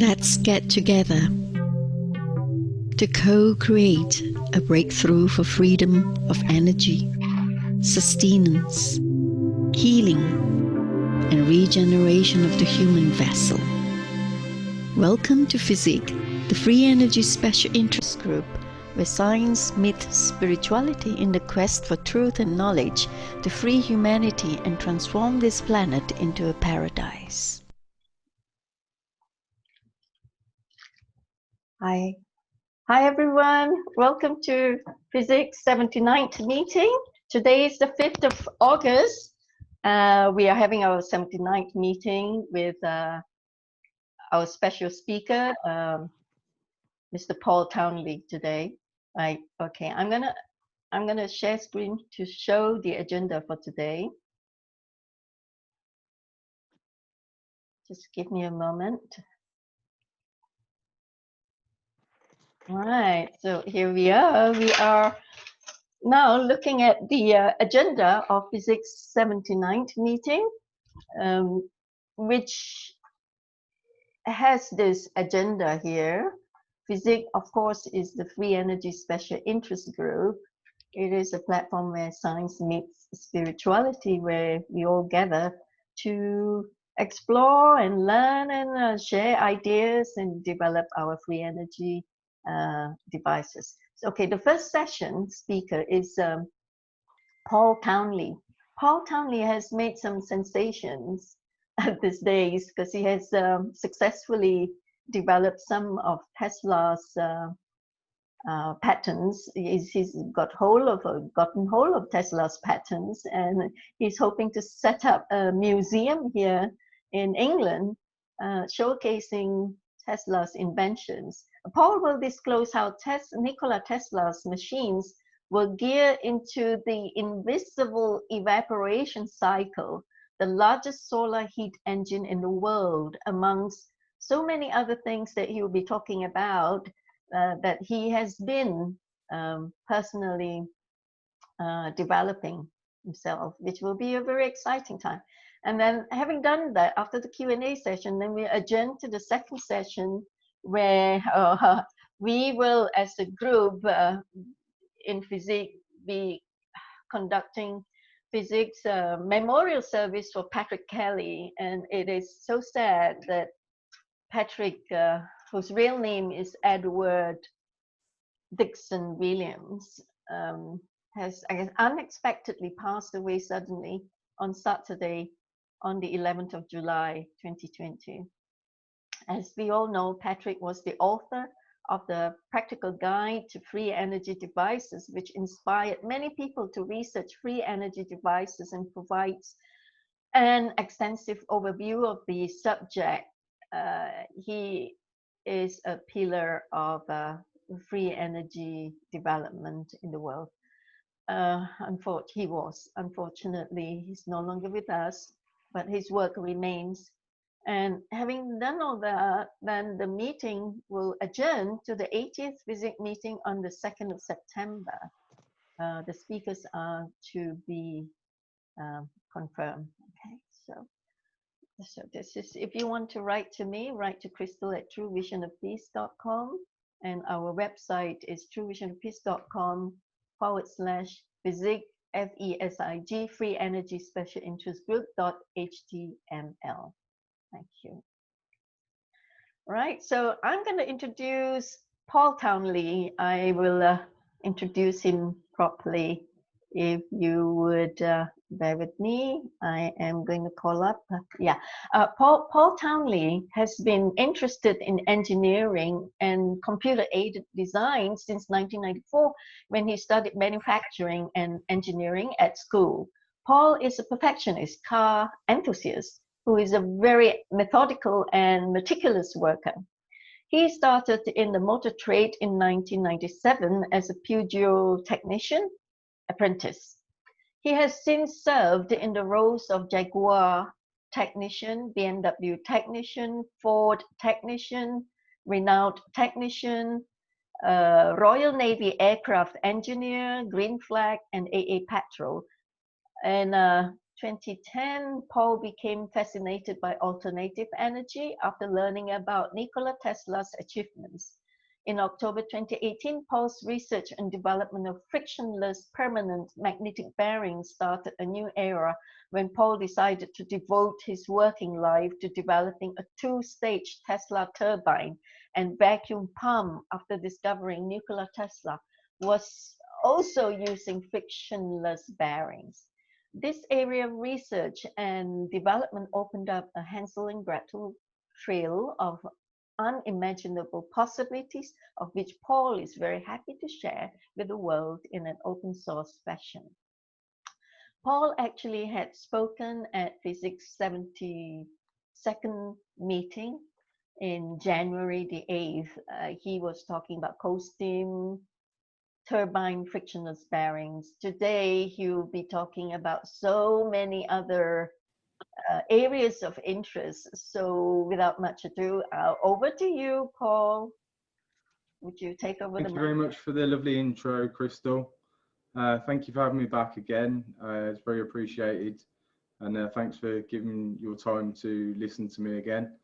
Let's get together to co-create a breakthrough for freedom of energy, sustenance, healing, and regeneration of the human vessel. Welcome to FESIG, the Free Energy Special Interest Group, where science meets spirituality in the quest for truth and knowledge to free humanity and transform this planet into a paradise. Hi everyone, welcome to FESIG 79th meeting. Today is the 5th of August. We are having our 79th meeting with our special speaker, Mr. Paul Townley today. Right, okay, I'm gonna share screen to show the agenda for today. Just give me a moment. All right, so here we are. We are now looking at the agenda of FESIG 79th meeting, which has this agenda here. FESIG, of course, is the Free Energy Special Interest Group. It is a platform where science meets spirituality, where we all gather to explore and learn and share ideas and develop our free energy devices. So, okay, the first session speaker is Paul Townley. Paul Townley has made some sensations these days because he has successfully developed some of Tesla's patents. He's gotten hold of Tesla's patents, and he's hoping to set up a museum here in England showcasing Tesla's inventions. Paul will disclose how Nikola Tesla's machines will gear into the invisible evaporation cycle, the largest solar heat engine in the world, amongst so many other things that he will be talking about that he has been personally developing himself, which will be a very exciting time. And then having done that, after the Q&A session, then we adjourn to the second session where we will, as a group in FESIG, be conducting FESIG's memorial service for Patrick Kelly. And it is so sad that Patrick, whose real name is Edward Dixon Williams, has, I guess, unexpectedly passed away suddenly on Saturday, on the 11th of July, 2020. As we all know, Patrick was the author of the Practical Guide to Free Energy Devices, which inspired many people to research free energy devices and provides an extensive overview of the subject. He is a pillar of free energy development in the world. Unfortunately, he's no longer with us, but his work remains. And having done all that, then the meeting will adjourn to the 80th FESIG meeting on the 2nd of September. The speakers are to be confirmed. Okay, so this is, if you want to write to me, write to Crystal at truevisionofpeace.com, and our website is truevisionofpeace.com/FESIG, FESIG, Free Energy Special Interest Group.html. Thank you. All right, so I'm going to introduce Paul Townley. I will introduce him properly. If you would bear with me, I am going to call up. Paul Townley has been interested in engineering and computer-aided design since 1994, when he studied manufacturing and engineering at school. Paul is a perfectionist car enthusiast who is a very methodical and meticulous worker. He started in the motor trade in 1997 as a Peugeot Technician apprentice. He has since served in the roles of Jaguar Technician, BMW Technician, Ford Technician, Renault Technician, Royal Navy Aircraft Engineer, Green Flag, and AA Patrol. And 2010, Paul became fascinated by alternative energy after learning about Nikola Tesla's achievements. In October 2018, Paul's research and development of frictionless permanent magnetic bearings started a new era when Paul decided to devote his working life to developing a two-stage Tesla turbine and vacuum pump after discovering Nikola Tesla was also using frictionless bearings. This area of research and development opened up a Hansel and Gretel trail of unimaginable possibilities, of which Paul is very happy to share with the world in an open source fashion. Paul actually had spoken at FESIG's 72nd meeting in January the 8th. He was talking about cold steam, turbine, frictionless bearings. Today, he will be talking about so many other areas of interest. So without much ado, over to you, Paul. Would you take over? Thank you very much for the lovely intro, Crystal. Thank you for having me back again. It's very appreciated. And thanks for giving your time to listen to me again.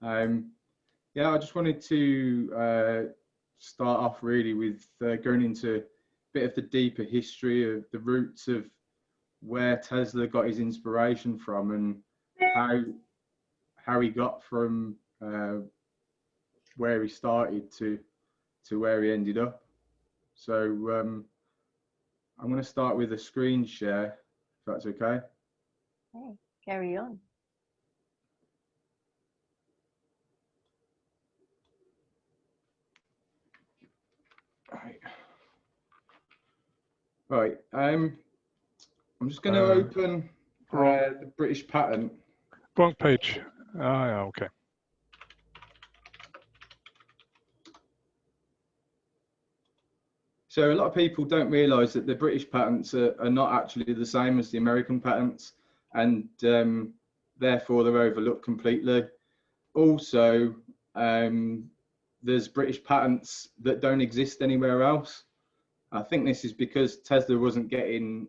Yeah, I just wanted to start off really with going into a bit of the deeper history of the roots of where Tesla got his inspiration from and how he got from where he started to where he ended up. So I'm going to start with a screen share, if that's okay. Okay, carry on. Right. I'm just going to open the British patent. Wrong page. Yeah, okay. So a lot of people don't realise that the British patents are not actually the same as the American patents, and therefore they're overlooked completely. Also, there's British patents that don't exist anywhere else. I think this is because Tesla wasn't getting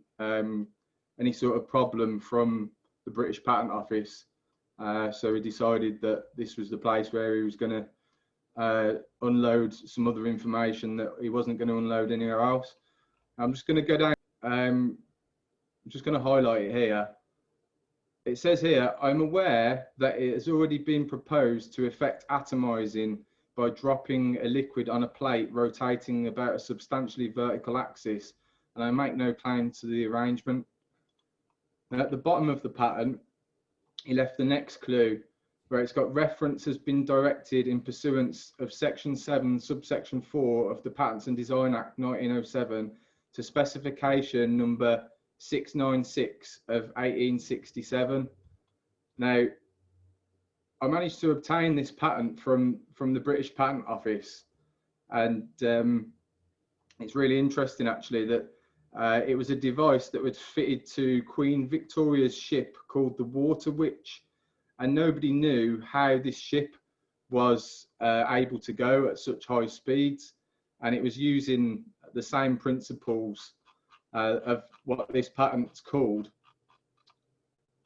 any sort of problem from the British Patent Office. So he decided that this was the place where he was going to unload some other information that he wasn't going to unload anywhere else. I'm just going to go down, I'm just going to highlight it here. It says here, I'm aware that it has already been proposed to effect atomizing by dropping a liquid on a plate rotating about a substantially vertical axis, and I make no claim to the arrangement. And at the bottom of the patent, he left the next clue, where it's got reference has been directed in pursuance of Section 7, Subsection 4 of the Patents and Design Act 1907 to specification number 696 of 1867. Now, I managed to obtain this patent from the British Patent Office, and it's really interesting actually that it was a device that was fitted to Queen Victoria's ship called the Water Witch, and nobody knew how this ship was able to go at such high speeds, and it was using the same principles of what this patent's called.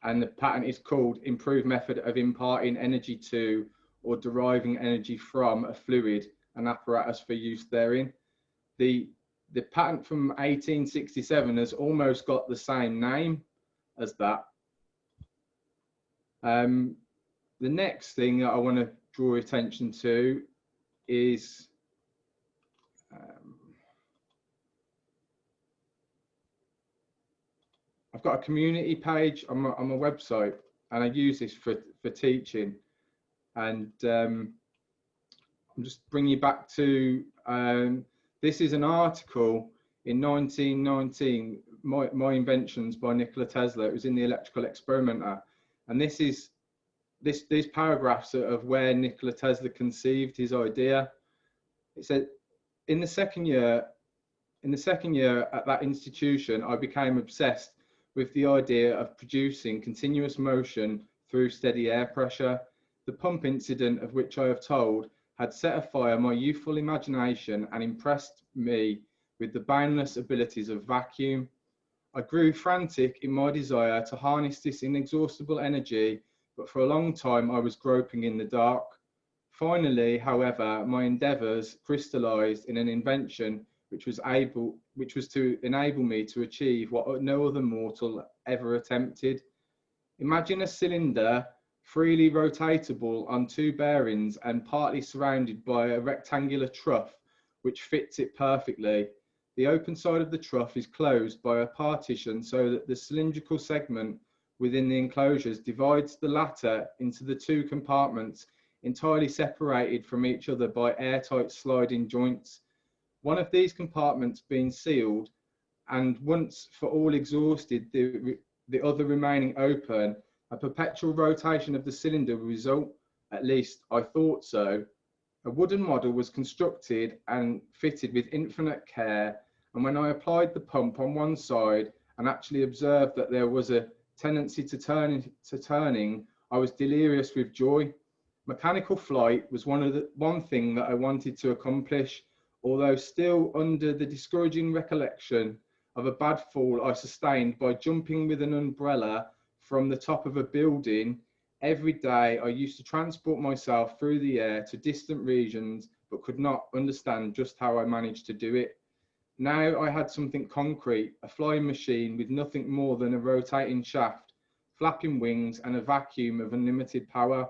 And the patent is called Improved Method of Imparting Energy to or Deriving Energy from a Fluid and Apparatus for Use therein. The patent from 1867 has almost got the same name as that. The next thing that I want to draw attention to is I've got a community page on my website, and I use this for teaching. And I'm just bringing you back to this is an article in 1919, My Inventions by Nikola Tesla. It was in the Electrical Experimenter, and this is these paragraphs of where Nikola Tesla conceived his idea. It said, in the second year at that institution, I became obsessed with the idea of producing continuous motion through steady air pressure. The pump incident of which I have told had set afire my youthful imagination and impressed me with the boundless abilities of vacuum. I grew frantic in my desire to harness this inexhaustible energy, but for a long time I was groping in the dark. Finally, however, my endeavours crystallised in an invention which was to enable me to achieve what no other mortal ever attempted. Imagine a cylinder freely rotatable on two bearings and partly surrounded by a rectangular trough which fits it perfectly. The open side of the trough is closed by a partition so that the cylindrical segment within the enclosures divides the latter into the two compartments entirely separated from each other by airtight sliding joints. One of these compartments being sealed and once for all exhausted, the other remaining open, a perpetual rotation of the cylinder will result, at least I thought so. A wooden model was constructed and fitted with infinite care, and when I applied the pump on one side and actually observed that there was a tendency to turning, I was delirious with joy. Mechanical flight was one thing that I wanted to accomplish, although still under the discouraging recollection of a bad fall I sustained by jumping with an umbrella from the top of a building. Every day I used to transport myself through the air to distant regions, but could not understand just how I managed to do it. Now I had something concrete, a flying machine with nothing more than a rotating shaft, flapping wings and a vacuum of unlimited power.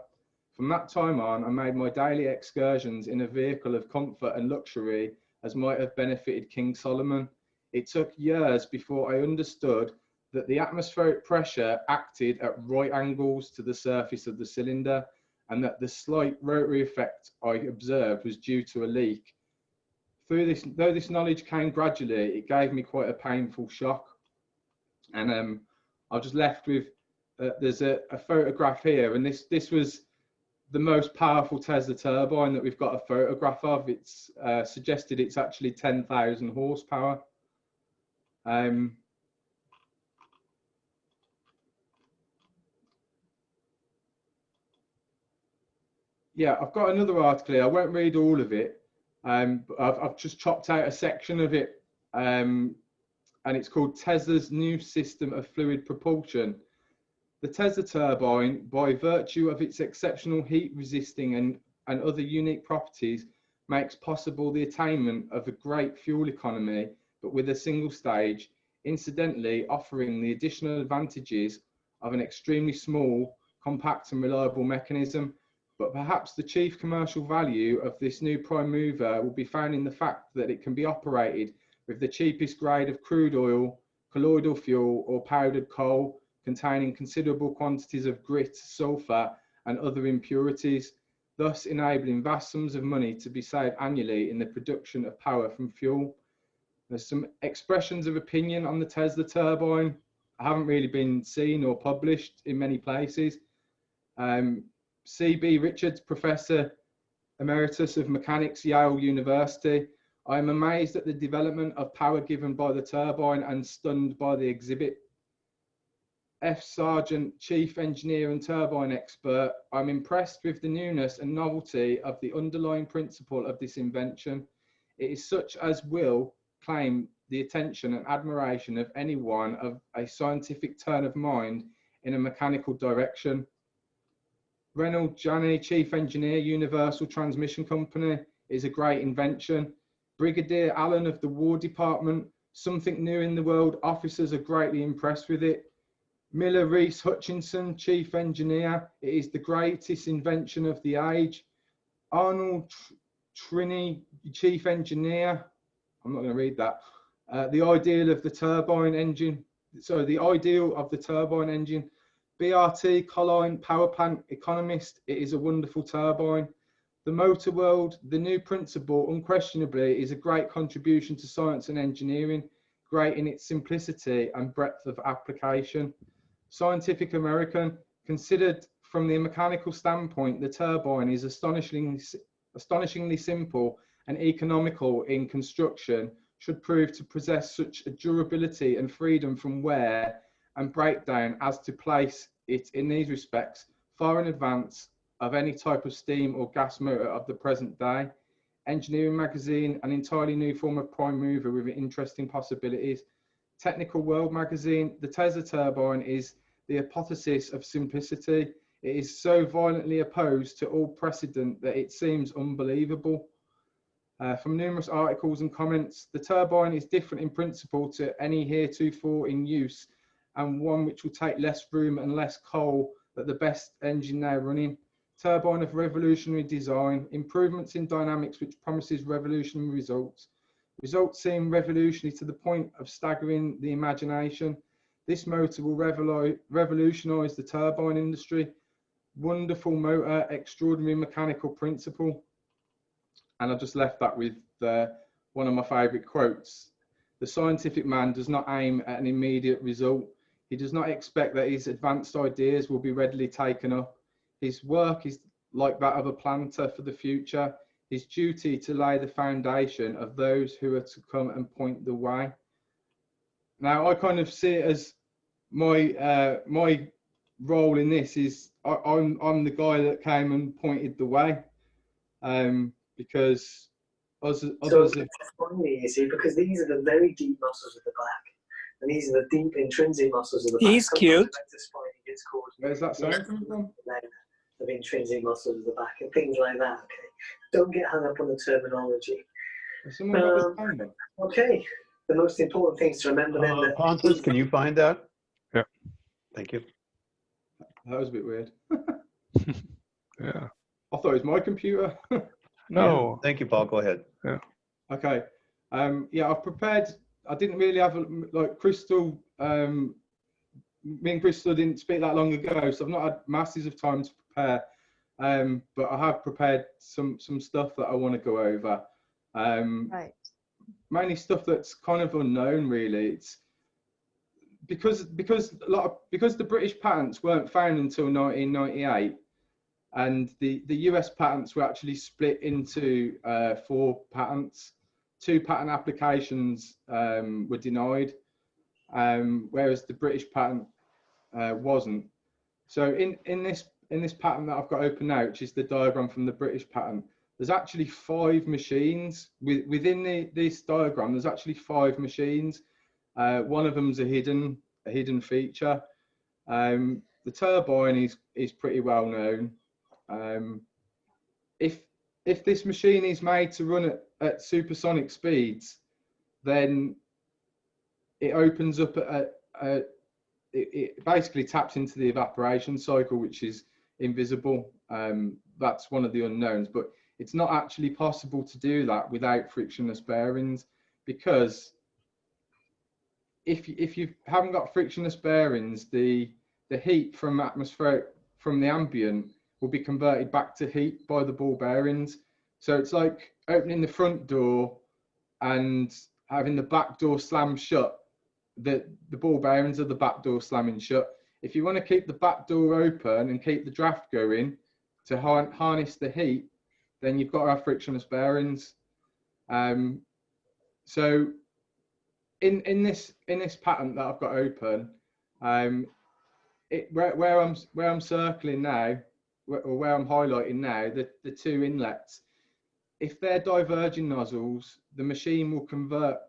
From that time on, I made my daily excursions in a vehicle of comfort and luxury as might have benefited King Solomon. It took years before I understood that the atmospheric pressure acted at right angles to the surface of the cylinder, and that the slight rotary effect I observed was due to a leak. Though this knowledge came gradually, it gave me quite a painful shock. And I was just left with, there's a photograph here, and this was the most powerful Tesla turbine that we've got a photograph of. It's suggested it's actually 10,000 horsepower. Yeah, I've got another article here. I won't read all of it. But I've just chopped out a section of it, and it's called Tesla's New System of Fluid Propulsion. The Tesla turbine, by virtue of its exceptional heat resisting and other unique properties, makes possible the attainment of a great fuel economy, but with a single stage, incidentally offering the additional advantages of an extremely small, compact and reliable mechanism. But perhaps the chief commercial value of this new prime mover will be found in the fact that it can be operated with the cheapest grade of crude oil, colloidal fuel or powdered coal, containing considerable quantities of grit, sulfur and other impurities, thus enabling vast sums of money to be saved annually in the production of power from fuel. There's some expressions of opinion on the Tesla turbine. I haven't really been seen or published in many places. C.B. Richards, Professor Emeritus of Mechanics, Yale University. I am amazed at the development of power given by the turbine and stunned by the exhibit. F. Sargent, Chief Engineer and Turbine Expert. I'm impressed with the newness and novelty of the underlying principle of this invention. It is such as will claim the attention and admiration of anyone of a scientific turn of mind in a mechanical direction. Renault Janney, Chief Engineer, Universal Transmission Company, is a great invention. Brigadier Allen of the War Department, something new in the world. Officers are greatly impressed with it. Miller Reese Hutchinson, Chief Engineer, it is the greatest invention of the age. Arnold Trini, Chief Engineer, I'm not going to read that. The ideal of the turbine engine. So the ideal of the turbine engine. BRT, Colline, power plant economist, it is a wonderful turbine. The motor world, the new principle, unquestionably, is a great contribution to science and engineering, great in its simplicity and breadth of application. Scientific American, considered from the mechanical standpoint, the turbine is astonishingly simple and economical in construction, should prove to possess such a durability and freedom from wear and breakdown as to place it in these respects far in advance of any type of steam or gas motor of the present day. Engineering magazine, an entirely new form of prime mover with interesting possibilities. Technical World magazine, the Tesla turbine is the apotheosis of simplicity. It is so violently opposed to all precedent that it seems unbelievable. From numerous articles and comments, the turbine is different in principle to any heretofore in use, and one which will take less room and less coal than the best engine now running. Turbine of revolutionary design, improvements in dynamics which promises revolutionary results. Results seem revolutionary to the point of staggering the imagination. This motor will revolutionise the turbine industry. Wonderful motor, extraordinary mechanical principle. And I just left that with one of my favourite quotes. The scientific man does not aim at an immediate result. He does not expect that his advanced ideas will be readily taken up. His work is like that of a planter for the future. His duty to lay the foundation of those who are to come and point the way. Now, I kind of see it as my role in this is I'm the guy that came and pointed the way, because others have... You see, because these are the very deep muscles of the back, and these are the deep intrinsic muscles of the back. He's cute. It's called. Where's that sound coming from? Of intrinsic muscles of the back and things like that. Okay, don't get hung up on the terminology. Okay, the most important things to remember then. Pontus, can you find that? Yeah. Thank you. That was a bit weird. Yeah. I thought it was my computer. No. Yeah, thank you, Paul. Go ahead. Yeah. Okay. Yeah, I've prepared. I didn't really have like Crystal. Me and Crystal didn't speak that long ago, so I've not had masses of time to prepare. But I have prepared some stuff that I want to go over. Right. Mainly stuff that's kind of unknown, really. It's because the British patents weren't found until 1998, and the US patents were actually split into 4 patents. 2 patent applications were denied, whereas the British patent wasn't. So in this patent that I've got open now, which is the diagram from the British patent, there's actually 5 machines within this diagram. There's actually 5 machines. One of them's a hidden feature. The turbine is pretty well known. If this machine is made to run at supersonic speeds, then it opens up it basically taps into the evaporation cycle, which is invisible. That's one of the unknowns, but it's not actually possible to do that without frictionless bearings, because if you haven't got frictionless bearings, the heat from the ambient will be converted back to heat by the ball bearings. So it's like opening the front door and having the back door slam shut. The ball bearings of the back door slamming shut. If you want to keep the back door open and keep the draft going to harness the heat, then you've got to have frictionless bearings. So in this patent that I've got open, where I'm circling now, or where I'm highlighting now, the 2 inlets, if they're diverging nozzles, the machine will convert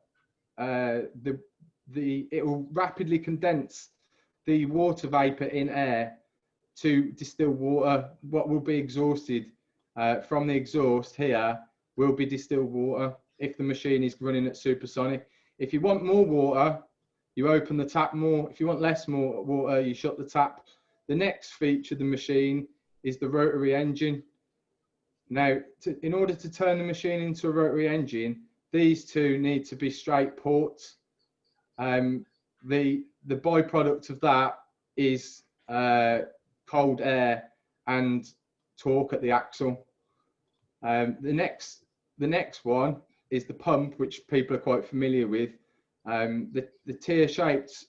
it will rapidly condense the water vapor in air to distill water. What will be exhausted from the exhaust here will be distilled water if the machine is running at supersonic. If you want more water, you open the tap more. If you want more water, you shut the tap. The next feature of the machine is the rotary engine. Now, in order to turn the machine into a rotary engine, these 2 need to be straight ports. The byproduct of that is cold air and torque at the axle. The next one is the pump, which people are quite familiar with. The tear-shaped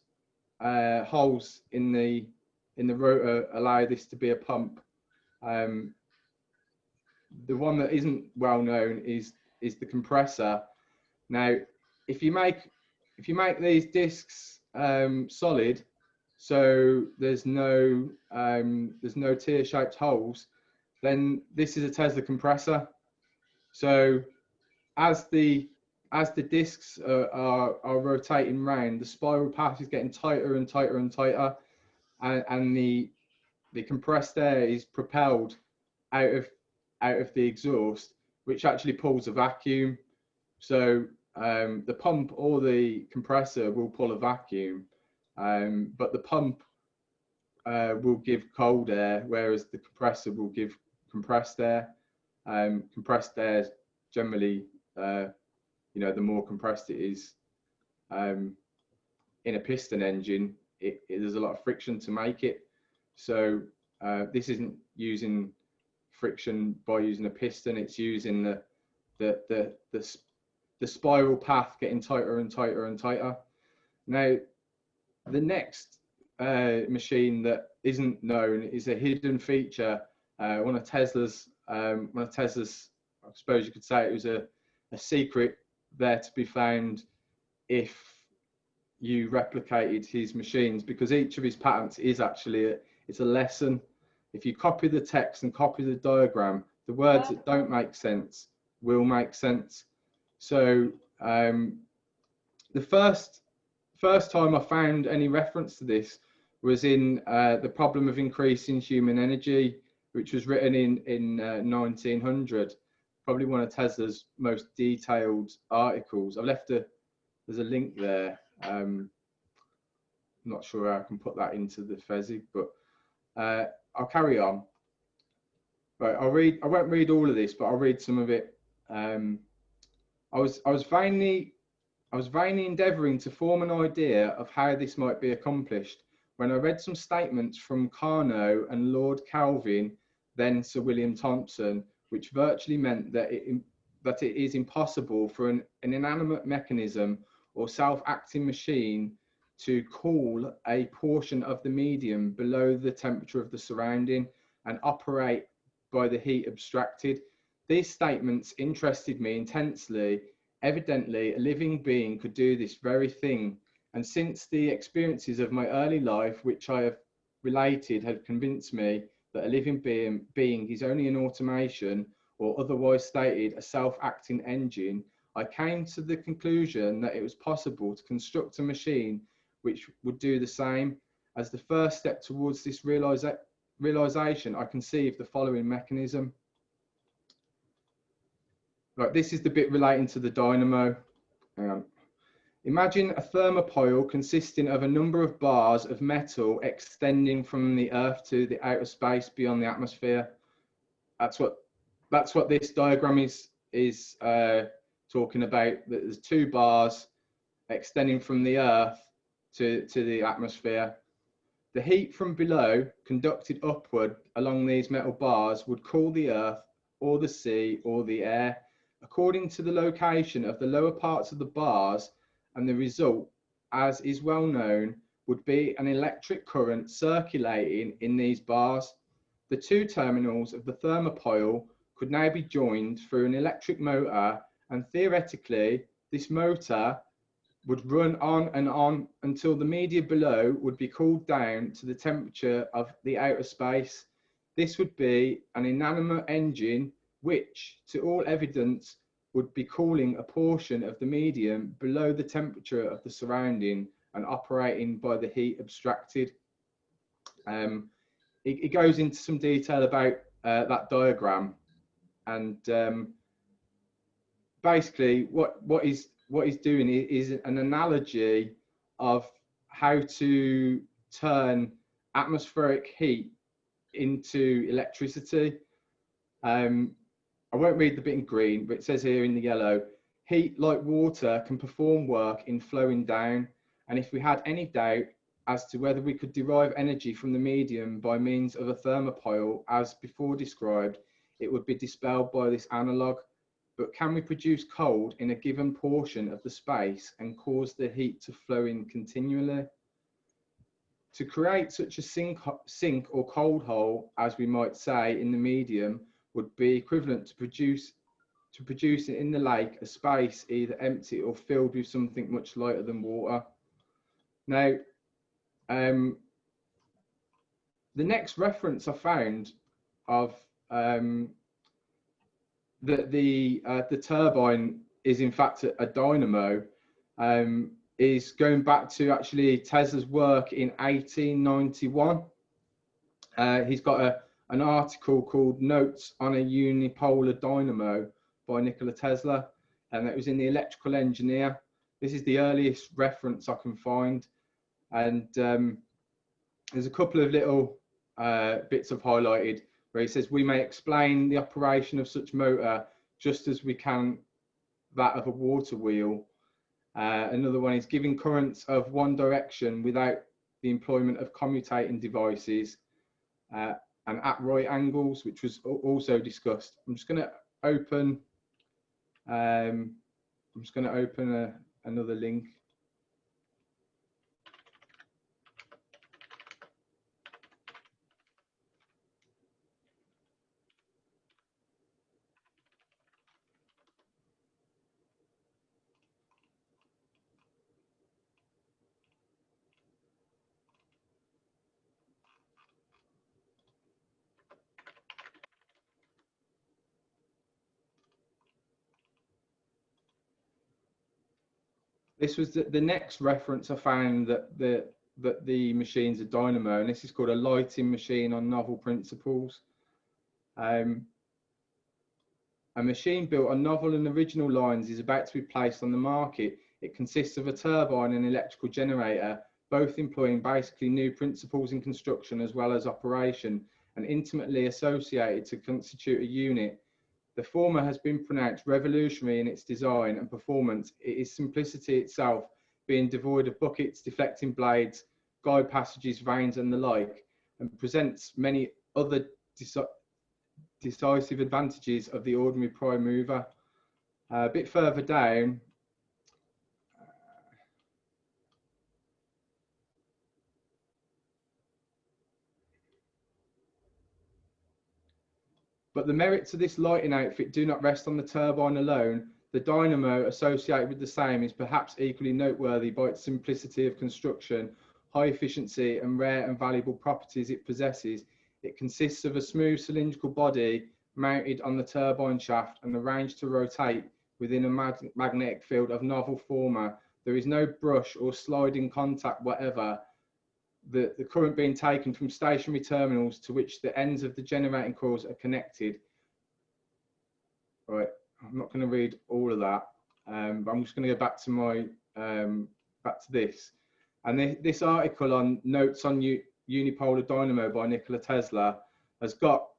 holes in the rotor allow this to be a pump. The one that isn't well known is the compressor. Now, if you make these discs solid, so there's no tear-shaped holes, then this is a Tesla compressor. So as the as the discs are rotating round, the spiral path is getting tighter and tighter and tighter, and the compressed air is propelled out of the exhaust, which actually pulls a vacuum. So the pump or the compressor will pull a vacuum, but the pump will give cold air, whereas the compressor will give compressed air. Compressed air generally, you know, the more compressed it is, in a piston engine, there's a lot of friction to make it. So this isn't using friction by using a piston, it's using the spiral path getting tighter and tighter and tighter. Now, the next machine that isn't known is a hidden feature. One of Tesla's, I suppose you could say it was a secret there to be found if you replicated his machines, because each of his patents is actually it's a lesson. If you copy the text and copy the diagram, the words that don't make sense will make sense. So the first time I found any reference to this was in The Problem of Increasing Human Energy, which was written in 1900. Probably one of Tesla's most detailed articles. I've left there's a link there. I'm not sure how I can put that into the FESIG, but I'll carry on. Right, I won't read all of this, but I'll read some of it. I was vainly endeavouring to form an idea of how this might be accomplished when I read some statements from Carnot and Lord Kelvin, then Sir William Thomson, which virtually meant that it is impossible for an inanimate mechanism or self-acting machine to cool a portion of the medium below the temperature of the surrounding and operate by the heat abstracted. These statements interested me intensely. Evidently, a living being could do this very thing. And since the experiences of my early life, which I have related, had convinced me that a living being is only an automation, or otherwise stated, a self-acting engine, I came to the conclusion that it was possible to construct a machine which would do the same. As the first step towards this realization, I conceived the following mechanism. Right, this is the bit relating to the dynamo. Imagine a thermopile consisting of a number of bars of metal extending from the Earth to the outer space beyond the atmosphere. That's what this diagram is talking about. There's two bars extending from the Earth to the atmosphere. The heat from below, conducted upward along these metal bars, would cool the Earth or the sea or the air according to the location of the lower parts of the bars, and the result, as is well known, would be an electric current circulating in these bars. The two terminals of the thermopile could now be joined through an electric motor, and theoretically this motor would run on and on until the media below would be cooled down to the temperature of the outer space. This would be an inanimate engine which, to all evidence, would be cooling a portion of the medium below the temperature of the surrounding and operating by the heat abstracted. It goes into some detail about that diagram, and basically what he's doing is an analogy of how to turn atmospheric heat into electricity. I won't read the bit in green, but it says here in the yellow, heat like water can perform work in flowing down, and if we had any doubt as to whether we could derive energy from the medium by means of a thermopile as before described, it would be dispelled by this analogue. But can we produce cold in a given portion of the space and cause the heat to flow in continually? To create such a sink or cold hole, as we might say, in the medium would be equivalent to producing in the lake a space either empty or filled with something much lighter than water. Now, the next reference I found of the turbine is in fact a dynamo, is going back to actually Tesla's work in 1891. He's got an article called Notes on a Unipolar Dynamo by Nikola Tesla, and it was in the Electrical Engineer. This is the earliest reference I can find, and there's a couple of little bits I've highlighted where he says, we may explain the operation of such motor just as we can that of a water wheel. Another one is giving currents of one direction without the employment of commutating devices, and at right angles, which was also discussed. I'm just going to open another link. This was the next reference I found that the machine's a dynamo, and this is called a lighting machine on novel principles. A machine built on novel and original lines is about to be placed on the market. It consists of a turbine and electrical generator, both employing basically new principles in construction as well as operation, and intimately associated to constitute a unit. The former has been pronounced revolutionary in its design and performance. It is simplicity itself, being devoid of buckets, deflecting blades, guide passages, vanes, and the like, and presents many other decisive advantages of the ordinary prime mover. A bit further down, but the merits of this lighting outfit do not rest on the turbine alone. The dynamo associated with the same is perhaps equally noteworthy by its simplicity of construction, high efficiency, and rare and valuable properties it possesses. It consists of a smooth cylindrical body mounted on the turbine shaft and arranged to rotate within a magnetic field of novel former. There is no brush or sliding contact whatever. The current being taken from stationary terminals to which the ends of the generating coils are connected. Right, I'm not going to read all of that, but I'm just going to go back to my back to this. And this article on Notes on Unipolar Dynamo by Nikola Tesla has got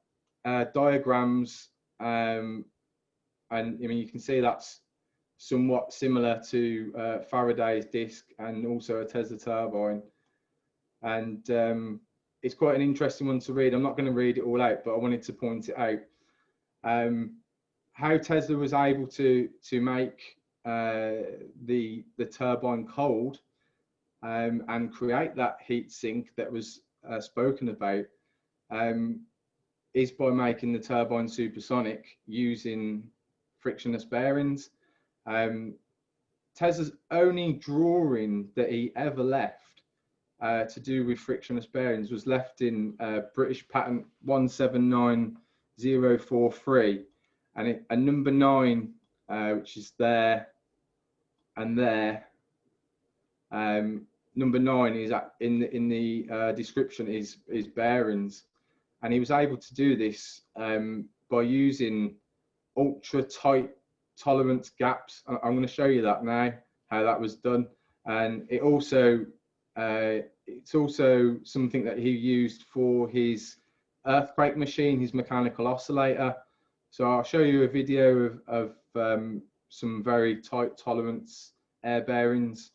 diagrams, and I mean you can see that's somewhat similar to Faraday's disc and also a Tesla turbine. And it's quite an interesting one to read. I'm not going to read it all out, but I wanted to point it out. How Tesla was able to make the turbine cold and create that heat sink that was spoken about is by making the turbine supersonic using frictionless bearings. Tesla's only drawing that he ever left to do with frictionless bearings was left in British patent 179043, and number 9, which is there and there. Number 9 is in the description is bearings, and he was able to do this by using ultra tight tolerance gaps. I'm going to show you that now, how that was done, and it also it's also something that he used for his earthquake machine, his mechanical oscillator. So I'll show you a video of some very tight tolerance air bearings.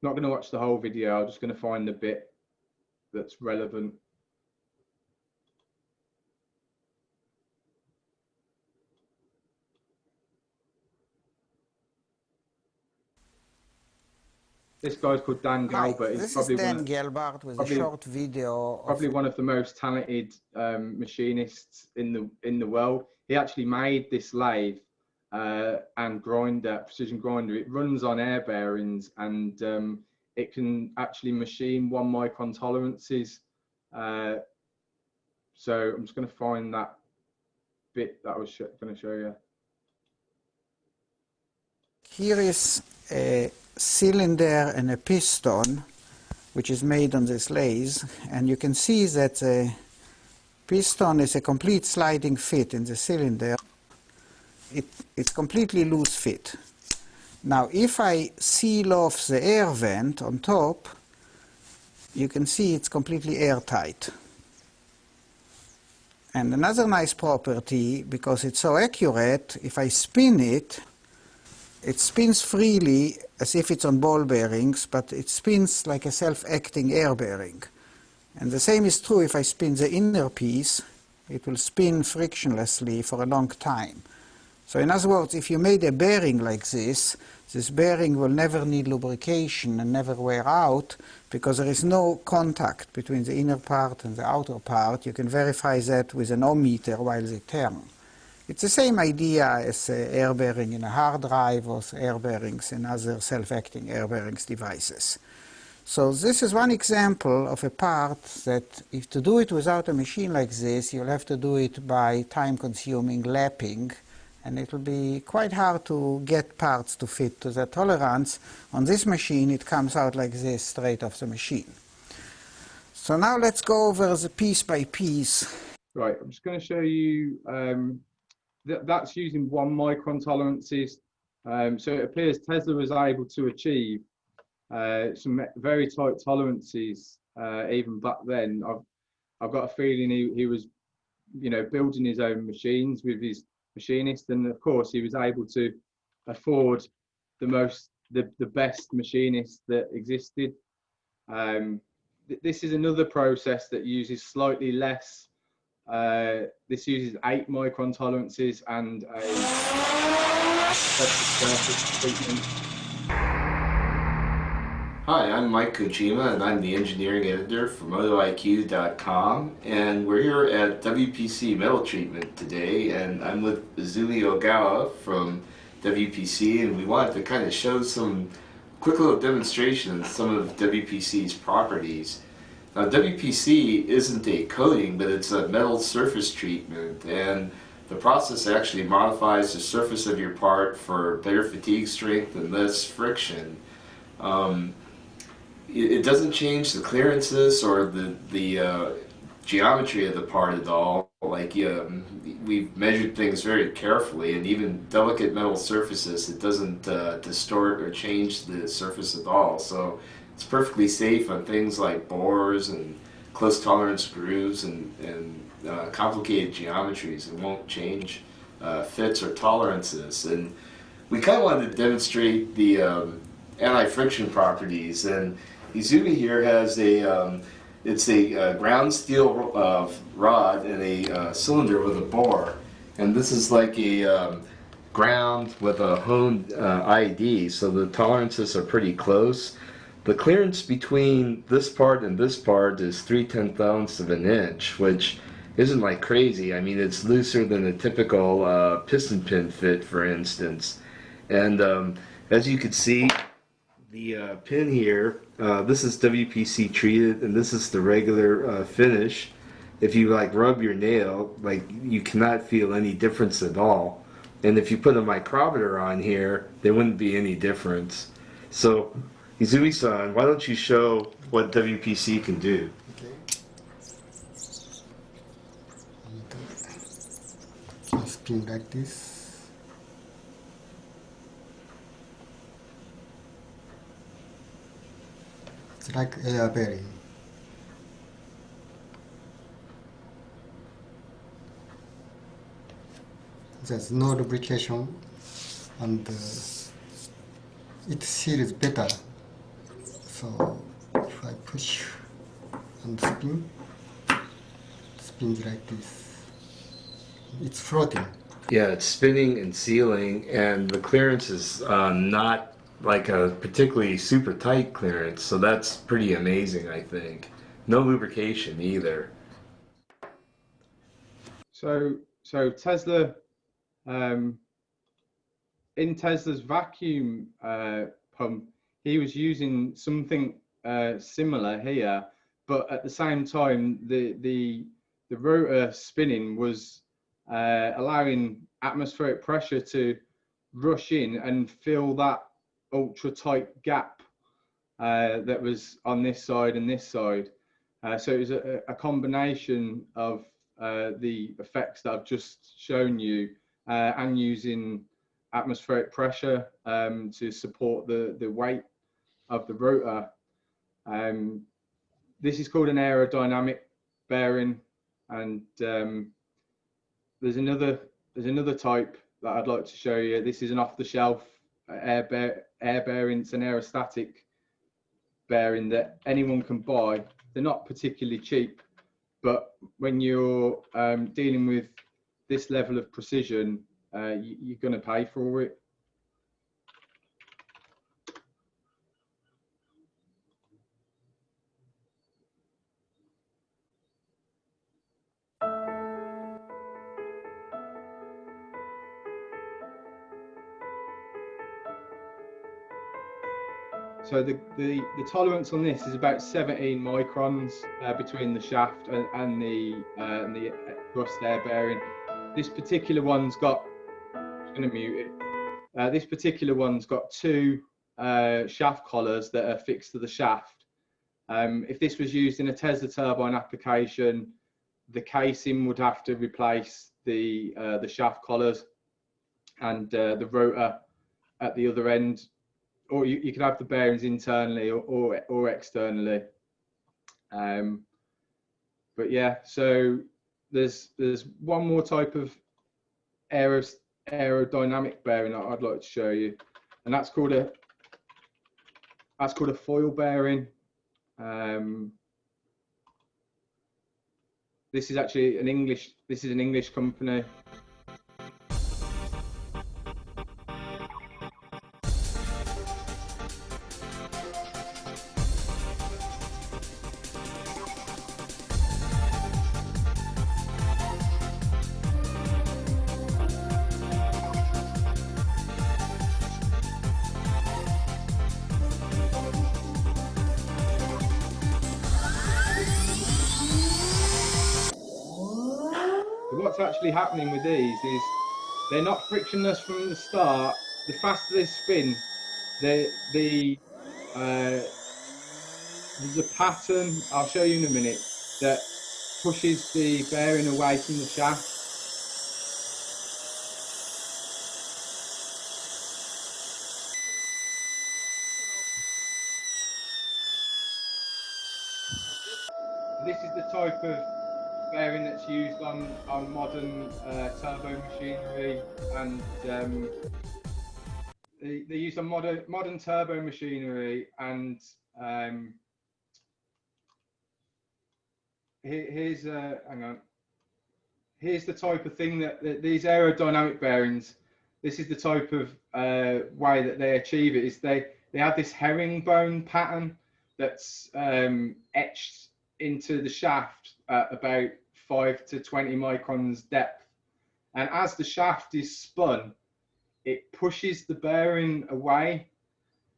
Not going to watch the whole video, I'm just going to find the bit that's relevant. This guy's called Dan Galbert. This is Dan Galbert with a short video. Probably one of the most talented machinists in the world. He actually made this lathe and grinder, precision grinder. It runs on air bearings, and it can actually machine 1 micron tolerances. So I'm just going to find that bit that I was going to show you. Here is a cylinder and a piston which is made on this lathe, and you can see that the piston is a complete sliding fit in the cylinder. It's completely loose fit. Now if I seal off the air vent on top, you can see it's completely airtight. And another nice property, because it's so accurate, if I spin it, it spins freely as if it's on ball bearings, but it spins like a self-acting air bearing. And the same is true if I spin the inner piece, it will spin frictionlessly for a long time. So in other words, if you made a bearing like this bearing will never need lubrication and never wear out, because there is no contact between the inner part and the outer part. You can verify that with an ohm meter while they turn. It's the same idea as air bearing in a hard drive or air bearings in other self-acting air bearings devices. So this is one example of a part that, if to do it without a machine like this, you'll have to do it by time-consuming lapping, and it will be quite hard to get parts to fit to that tolerance. On this machine, it comes out like this, straight off the machine. So now let's go over the piece by piece. Right, I'm just going to show you that's using 1 micron tolerances. So it appears Tesla was able to achieve some very tight tolerances even back then. I've got a feeling he was, building his own machines with his machinist, and of course he was able to afford the best machinist that existed. This is another process that uses slightly less. This uses 8 micron tolerances and a surface treatment. Hi, I'm Mike Kojima, and I'm the engineering editor for MotoIQ.com, and we're here at WPC Metal Treatment today, and I'm with Izumi Ogawa from WPC, and we wanted to kind of show some quick little demonstrations of some of WPC's properties. Now, WPC isn't a coating, but it's a metal surface treatment, and the process actually modifies the surface of your part for better fatigue strength and less friction. It doesn't change the clearances or the geometry of the part at all. Like we've measured things very carefully, and even delicate metal surfaces, it doesn't distort or change the surface at all. So it's perfectly safe on things like bores and close tolerance grooves and complicated geometries. It won't change fits or tolerances. And we kind of wanted to demonstrate the anti-friction properties, and Izumi here has it's a ground steel rod and a cylinder with a bore, and this is like a ground with a honed ID, so the tolerances are pretty close. The clearance between this part and this part is 3/10,000ths of an inch, which isn't like crazy. I mean, it's looser than a typical piston pin fit, for instance. And as you can see, the pin here, this is WPC treated, and this is the regular finish. If you rub your nail, you cannot feel any difference at all. And if you put a micrometer on here, there wouldn't be any difference. So, Izumi-san, why don't you show what WPC can do? Okay. Spin like this. It's like air bearing. There's no lubrication, and it seals better. So if I push and spin, it spins like this. It's floating. Yeah, it's spinning and sealing, and the clearance is not like a particularly super tight clearance, so that's pretty amazing, I think. No lubrication either. So Tesla in Tesla's vacuum pump, he was using something similar here, but at the same time, the rotor spinning was allowing atmospheric pressure to rush in and fill that ultra tight gap that was on this side and this side. So it was a combination of the effects that I've just shown you and using atmospheric pressure to support the weight of the rotor. This is called an aerodynamic bearing, and there's another type that I'd like to show you. This is an off-the-shelf air bearing. It's an aerostatic bearing that anyone can buy. They're not particularly cheap, but when you're dealing with this level of precision, you're going to pay for it. So the tolerance on this is about 17 microns between the shaft and the thrust air bearing. This particular one's got, I'm going to mute it. This particular one's got two shaft collars that are fixed to the shaft. If this was used in a Tesla turbine application, the casing would have to replace the shaft collars, and the rotor at the other end, or you could have the bearings internally or externally. But yeah, so there's one more type of aerodynamic bearing that I'd like to show you, and that's called a foil bearing. This is actually an English company. What's actually happening with these is they're not frictionless from the start. The faster they spin, there's a pattern, I'll show you in a minute, that pushes the bearing away from the shaft. This is the type of bearing that's used on modern turbo machinery, and they're used on modern turbo machinery. And here's hang on. Here's the type of thing that these aerodynamic bearings. This is the type of way that they achieve it. Is they have this herringbone pattern that's etched into the shaft at about 5 to 20 microns depth, and as the shaft is spun, it pushes the bearing away.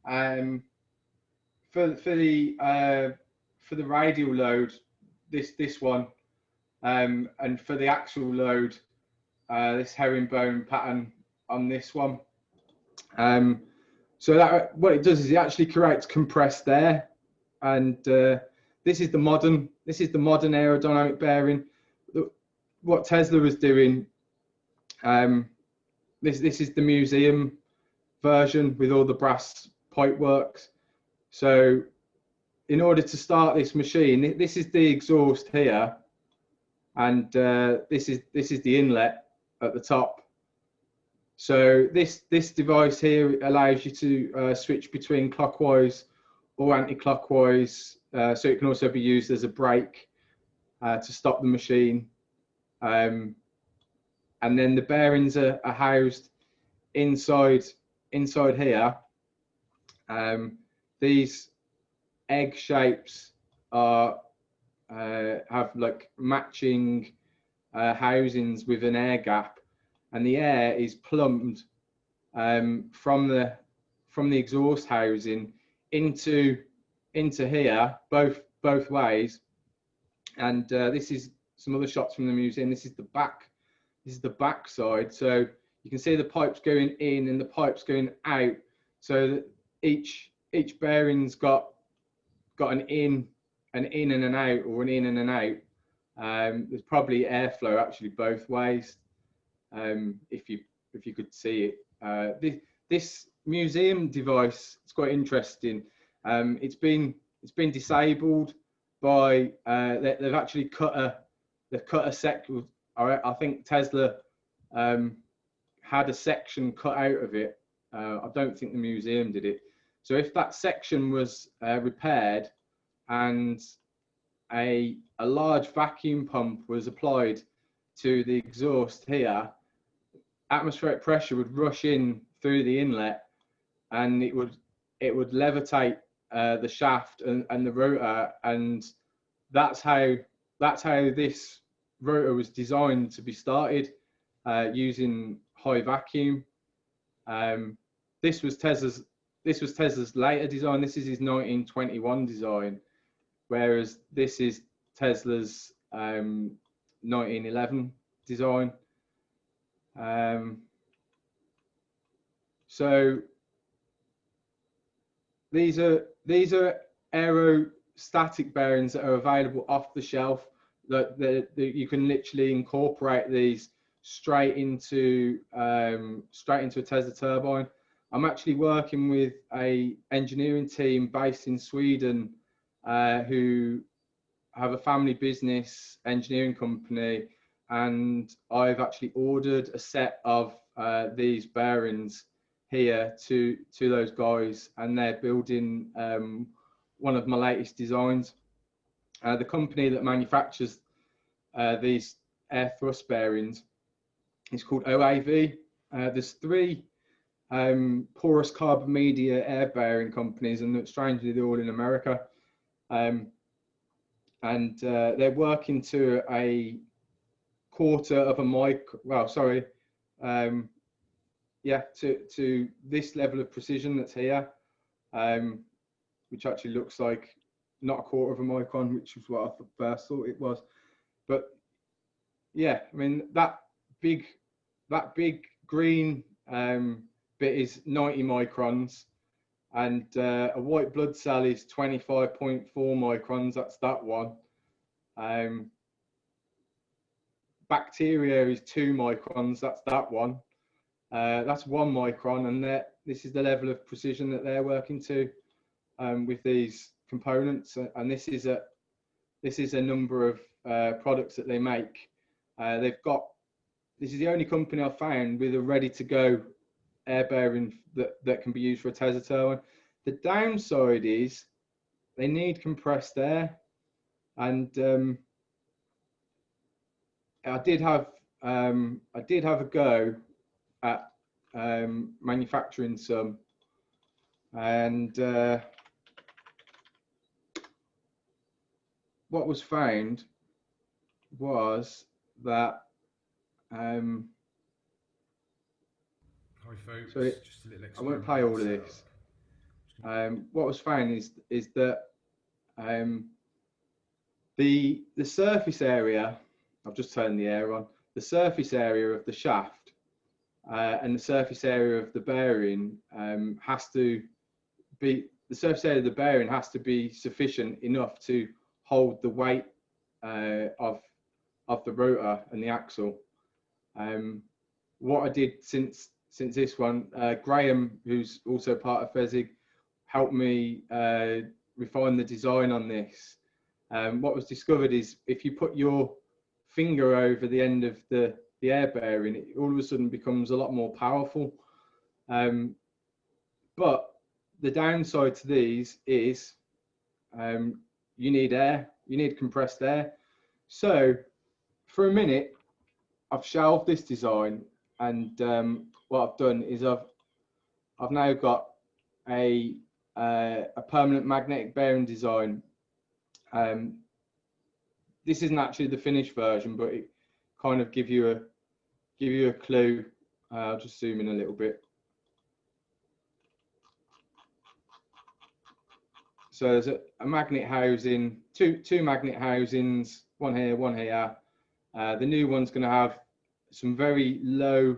For the radial load, this one, and for the actual load, this herringbone pattern on this one. So that what it does is it actually creates compressed air, and this is the modern aerodynamic bearing. What Tesla was doing, this is the museum version with all the brass pipeworks. So in order to start this machine, this is the exhaust here, and this is the inlet at the top. So this device here allows you to switch between clockwise or anti-clockwise. So it can also be used as a brake to stop the machine. And then the bearings are housed inside here. These egg shapes are have like matching housings with an air gap, and the air is plumbed from the exhaust housing into here, both ways. And this is some other shots from the museum. This is the back. This is the back side. So you can see the pipes going in and the pipes going out. So that each bearing's got an in and an out, or an in and an out. There's probably airflow actually both ways. If you could see it. This museum device, it's quite interesting. It's been disabled by they've actually cut a section. I think Tesla had a section cut out of it. I don't think the museum did it. So if that section was repaired and a large vacuum pump was applied to the exhaust here, atmospheric pressure would rush in through the inlet, and it would levitate the shaft and the rotor, and that's how this rotor was designed to be started, using high vacuum. This was Tesla's later design. This is his 1921 design, whereas this is Tesla's 1911 design. So these are aerostatic bearings that are available off the shelf, that you can literally incorporate these straight into a Tesla turbine. I'm actually working with a engineering team based in Sweden who have a family business engineering company, and I've actually ordered a set of these bearings here to those guys, and they're building one of my latest designs. The company that manufactures these air thrust bearings is called OAV. There's 3 porous carbon media air bearing companies, and strangely they're all in America. And they're working to a quarter of a micron. Well, sorry, yeah, to this level of precision that's here, which actually looks like not a quarter of a micron, which was what I first thought it was. But yeah, I mean that big green bit is 90 microns, and a white blood cell is 25.4 microns. That's that one. Bacteria is 2 microns. That's that one. That's 1 micron, and this is the level of precision that they're working to with these components. And this is a number of products that they make. This is the only company I've found with a ready-to-go air bearing that can be used for a Tesla turbine. The downside is they need compressed air, and I did have a go at manufacturing some, and what was found was that Hi folks, so just a little I won't play all of this. What was found is that the surface area, I've just turned the air on, the surface area of the shaft and the surface area of the bearing has to be sufficient enough to hold the weight of the rotor and the axle. What I did since this one, Graham, who's also part of FESIG, helped me refine the design on this. What was discovered is if you put your finger over the end of the air bearing, it all of a sudden becomes a lot more powerful. But the downside to these is you need air, you need compressed air. So for a minute, I've shelved this design, and what I've done is I've now got a permanent magnetic bearing design. This isn't actually the finished version, but it kind of give you a clue. I'll just zoom in a little bit. So there's a magnet housing, two magnet housings, one here, one here. The new one's going to have some very low,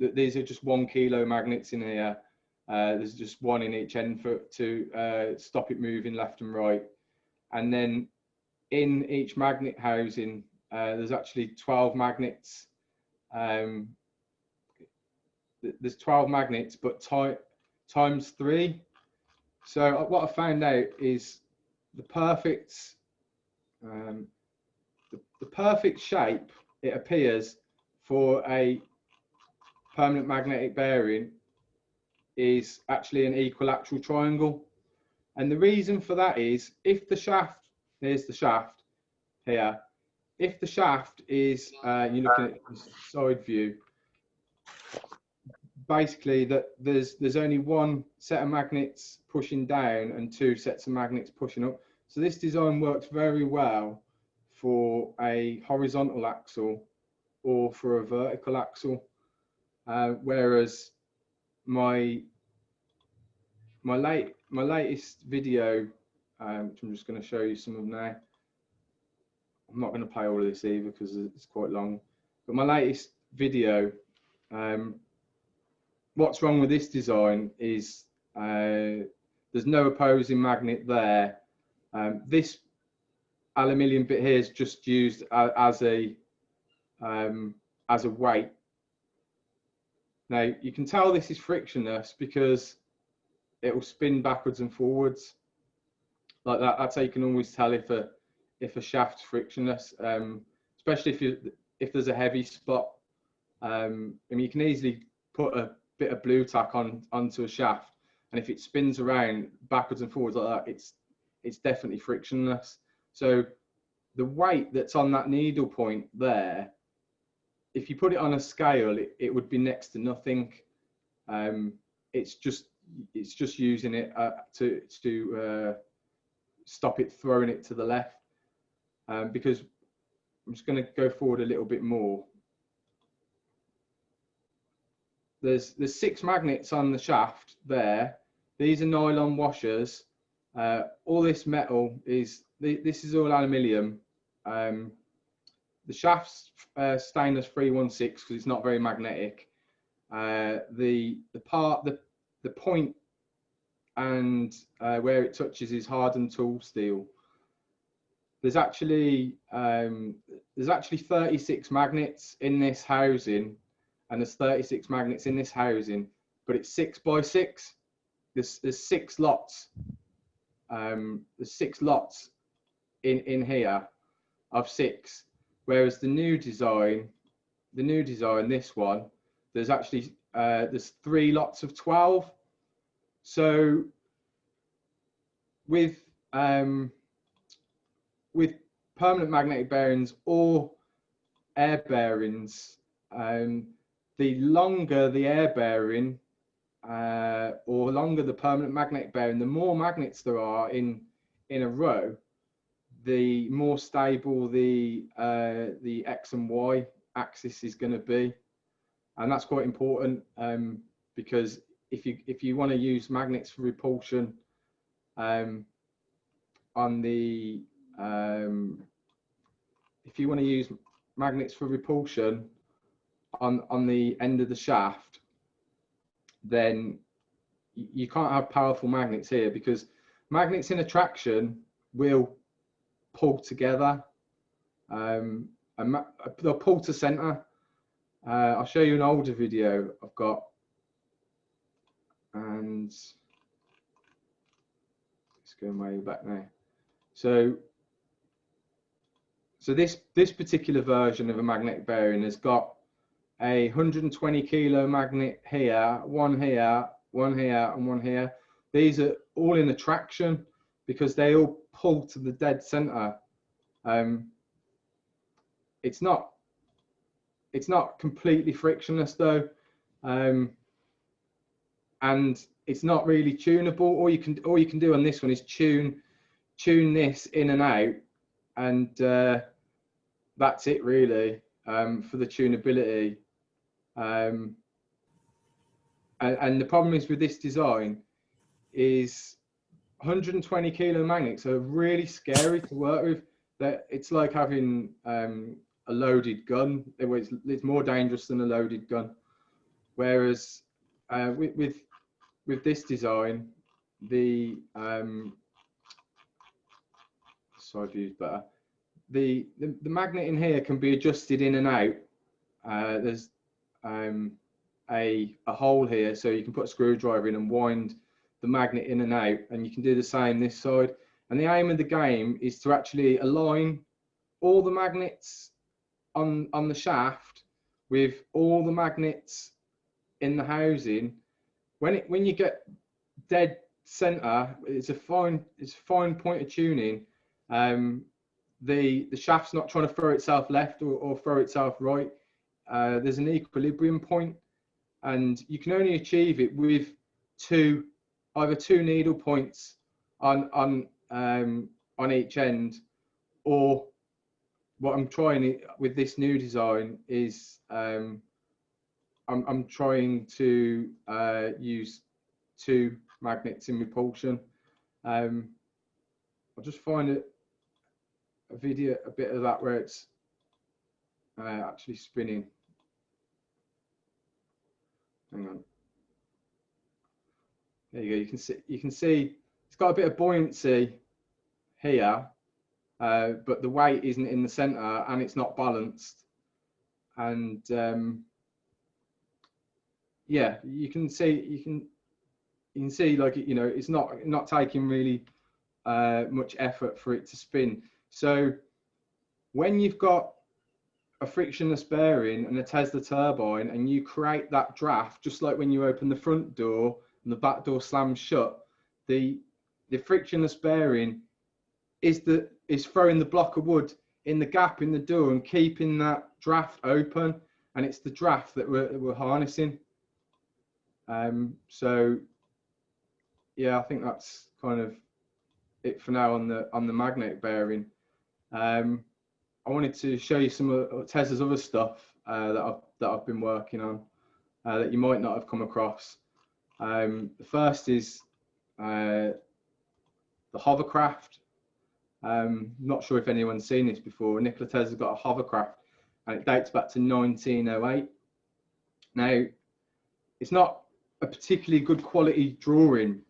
these are just 1 kilo magnets in here. There's just one in each end to stop it moving left and right. And then in each magnet housing, there's actually 12 magnets. There's 12 magnets, but times 3. So what I found out is the perfect shape it appears for a permanent magnetic bearing is actually an equilateral triangle. And the reason for that is if the shaft, here's the shaft here, if the shaft is, you're looking at the side view, basically that there's only one set of magnets pushing down and 2 sets of magnets pushing up. So this design works very well for a horizontal axle or for a vertical axle, whereas my latest video, which I'm just going to show you some of now. I'm not going to play all of this either because it's quite long. But my latest video, what's wrong with this design is there's no opposing magnet there. This aluminium bit here is just used as a weight. Now you can tell this is frictionless because it will spin backwards and forwards like that. That's how you can always tell if a shaft's frictionless, especially if there's a heavy spot. I mean, you can easily put a bit of blue tack onto a shaft, and if it spins around backwards and forwards like that, it's definitely frictionless. So the weight that's on that needle point there, if you put it on a scale, it would be next to nothing. It's just using it to stop it throwing it to the left. Because I'm just going to go forward a little bit more. There's 6 magnets on the shaft there. These are nylon washers. All this metal this is all aluminium. The shaft's stainless 316 because it's not very magnetic. The point and where it touches is hardened tool steel. There's actually 36 magnets in this housing, and there's 36 magnets in this housing, but it's 6 by 6. There's 6 lots. There's 6 lots in here of 6, whereas the new design, this one, there's actually there's 3 lots of 12. So with permanent magnetic bearings or air bearings, the longer the air bearing or longer the permanent magnetic bearing, the more magnets there are in a row, the more stable the X and Y axis is going to be, and that's quite important because if you want to use magnets for repulsion if you want to use magnets for repulsion on the end of the shaft, then you can't have powerful magnets here, because magnets in attraction will pull together, and they'll pull to center. I'll show you an older video I've got, and it's going way back now. So this particular version of a magnetic bearing has got a 120 kilo magnet here, one here, one here, and one here. These are all in attraction because they all pull to the dead center. It's not completely frictionless though, and it's not really tunable. All you can do on this one is tune this in and out, and that's it really for the tunability. And the problem is with this design is 120 kilo magnets are really scary to work with. That it's like having a loaded gun. It's more dangerous than a loaded gun. Whereas with this design, the side view's better. The magnet in here can be adjusted in and out. There's a hole here, so you can put a screwdriver in and wind the magnet in and out, and you can do the same this side. And the aim of the game is to actually align all the magnets on the shaft with all the magnets in the housing. When you get dead center, it's a fine point of tuning. The shaft's not trying to throw itself left or throw itself right. There's an equilibrium point, and you can only achieve it with either two needle points on each end, or what I'm trying with this new design is I'm trying to use two magnets in repulsion. I'll just find a bit of that where it's actually spinning. Hang on. There you go. You can see it's got a bit of buoyancy here, but the weight isn't in the center and it's not balanced. And yeah, you can see like, you know, it's not taking really much effort for it to spin. So when you've got a frictionless bearing and a Tesla turbine, and you create that draft, just like when you open the front door and the back door slams shut, the frictionless bearing is throwing the block of wood in the gap in the door and keeping that draft open, and it's the draft that we're harnessing. So yeah, I think that's kind of it for now on the magnetic bearing. I wanted to show you some of Tesla's other stuff that I've been working on that you might not have come across. The first is the hovercraft. Not sure if anyone's seen this before. Nikola Tesla's got a hovercraft, and it dates back to 1908. Now, it's not a particularly good quality drawing,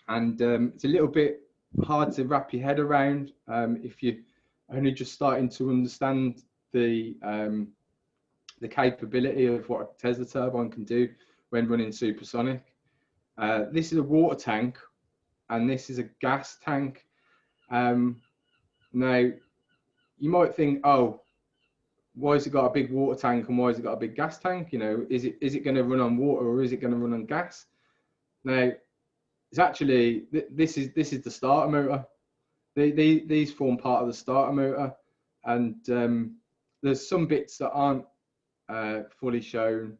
and it's a little bit hard to wrap your head around if you only just starting to understand the capability of what a Tesla turbine can do when running supersonic. This is a water tank, and this is a gas tank. Now, you might think, oh, why has it got a big water tank and why has it got a big gas tank? You know, is it going to run on water or is it going to run on gas? Now, it's actually this is the starter motor. These form part of the starter motor, and there's some bits that aren't fully shown.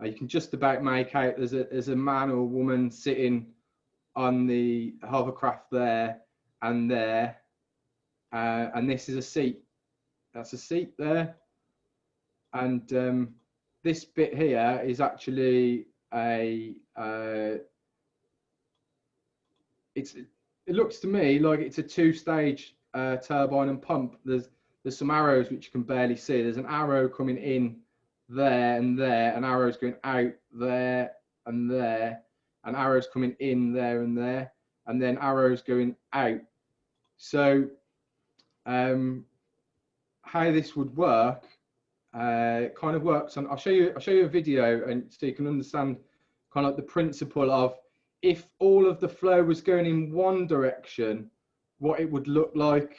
You can just about make out there's a man or a woman sitting on the hovercraft there, and this is a seat. That's a seat there, and this bit here is actually it looks to me like it's a two-stage turbine and pump. There's some arrows which you can barely see. There's an arrow coming in there and there, and arrows going out there and there, and arrows coming in there and there, and then arrows going out. So how this would work kind of works on, I'll show you a video, and so you can understand kind of like the principle of if all of the flow was going in one direction, what it would look like.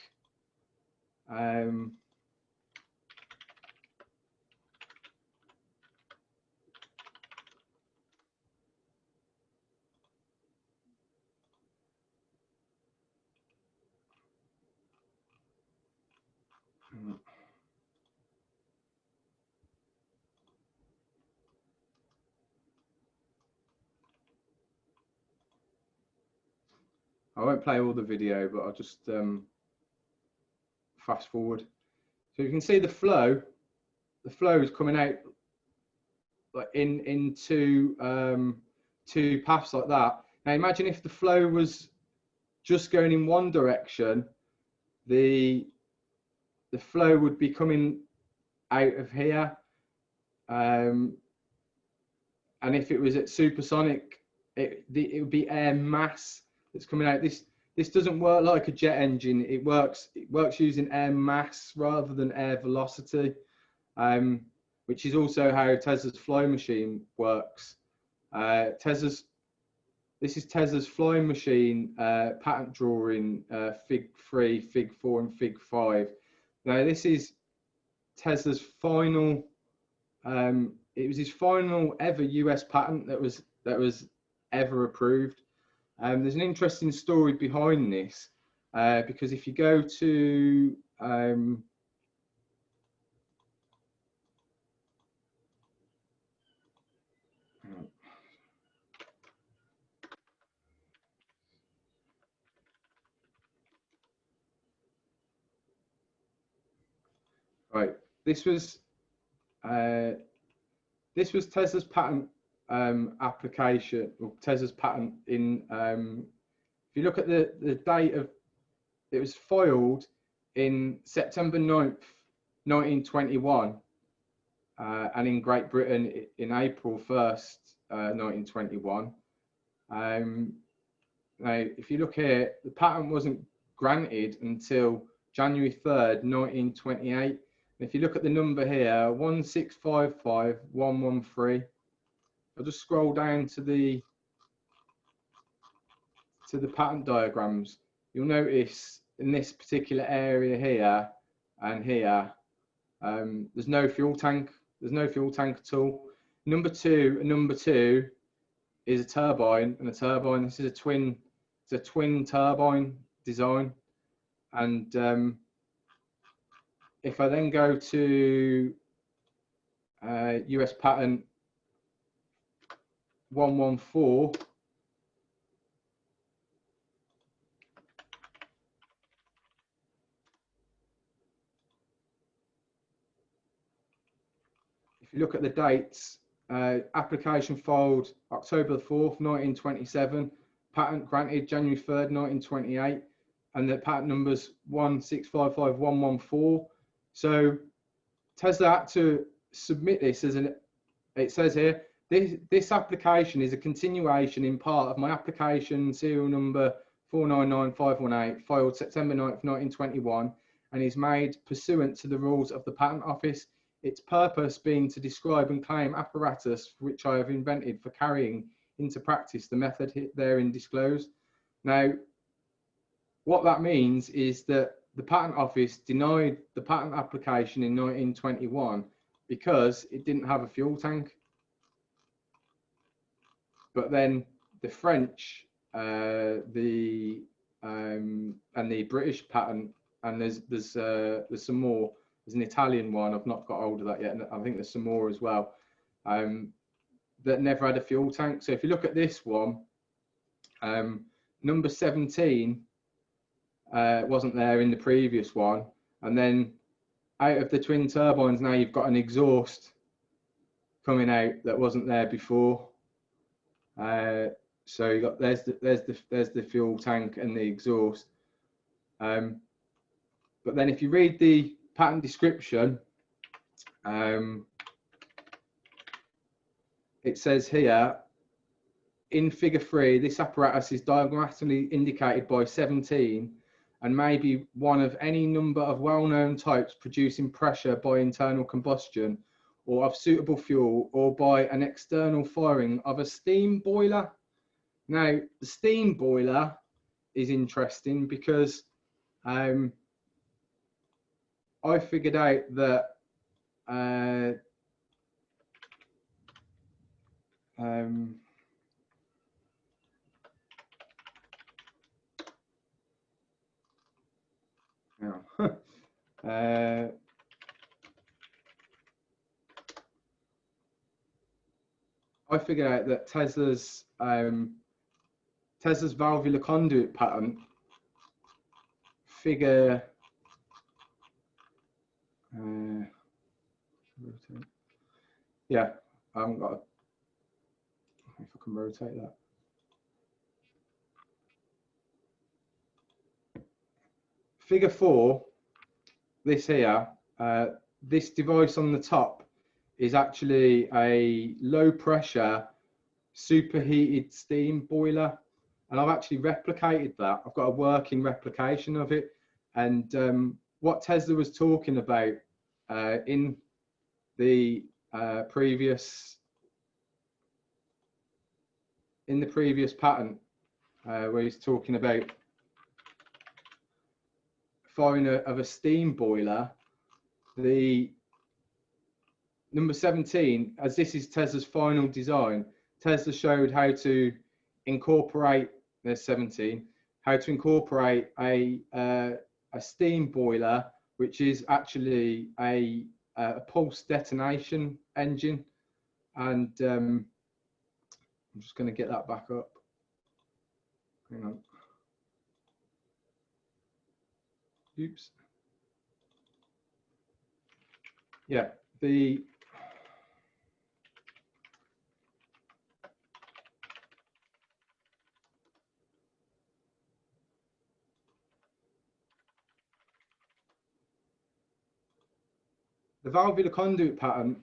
I won't play all the video, but I'll just fast forward. So you can see the flow. The flow is coming out like in two paths like that. Now imagine if the flow was just going in one direction, the flow would be coming out of here, and if it was at supersonic, it would be air mass that's coming out. This doesn't work like a jet engine. It works using air mass rather than air velocity, which is also how Tesla's flying machine works. This is Tesla's flying machine patent drawing, Fig 3, Fig 4, and Fig 5. Now this is Tesla's final. It was his final ever US patent that was ever approved. There's an interesting story behind this, because if you go to right, this was Tesla's patent application, or Tesla's patent in. If you look at the date of, it was filed in September 9th, 1921, and in Great Britain in April 1st, 1921. Now, if you look here, the patent wasn't granted until January 3rd, 1928. If you look at the number here, 1655113, I'll just scroll down to the patent diagrams. You'll notice in this particular area here and here, there's no fuel tank. There's no fuel tank at all. Number two is a turbine, and a turbine. This is a twin. It's a twin turbine design, and if I then go to US patent 114, if you look at the dates, application filed October 4th, 1927, patent granted January 3rd, 1928, and the patent numbers 1655114. So Tesla had to submit this as an, it says here, this application is a continuation in part of my application serial number 499518, filed September 9th, 1921, and is made pursuant to the rules of the Patent Office, its purpose being to describe and claim apparatus for which I have invented for carrying into practice the method therein disclosed. Now, what that means is that the Patent Office denied the patent application in 1921 because it didn't have a fuel tank. But then the French, and the British patent, and there's some more. There's an Italian one. I've not got hold of that yet, and I think there's some more as well, that never had a fuel tank. So if you look at this one, number 17 wasn't there in the previous one, and then out of the twin turbines now you've got an exhaust coming out that wasn't there before. So you got there's the fuel tank and the exhaust. But then if you read the patent description, it says here in figure 3, this apparatus is diagrammatically indicated by 17 and may be one of any number of well-known types producing pressure by internal combustion or of suitable fuel, or by an external firing of a steam boiler. Now, the steam boiler is interesting because I figured out that I figured out that Tesla's valvular conduit patent, figure yeah, I haven't got if I can rotate that. figure 4, this here, this device on the top is actually a low pressure superheated steam boiler, and I've actually replicated that. I've got a working replication of it, and what Tesla was talking about in the previous patent, where he's talking about firing of a steam boiler, the number 17, as this is Tesla's final design, Tesla showed how to incorporate, there's 17, how to incorporate a steam boiler, which is actually a pulse detonation engine. And I'm just going to get that back up. Hang on. Oops. Yeah, the valvular conduit patent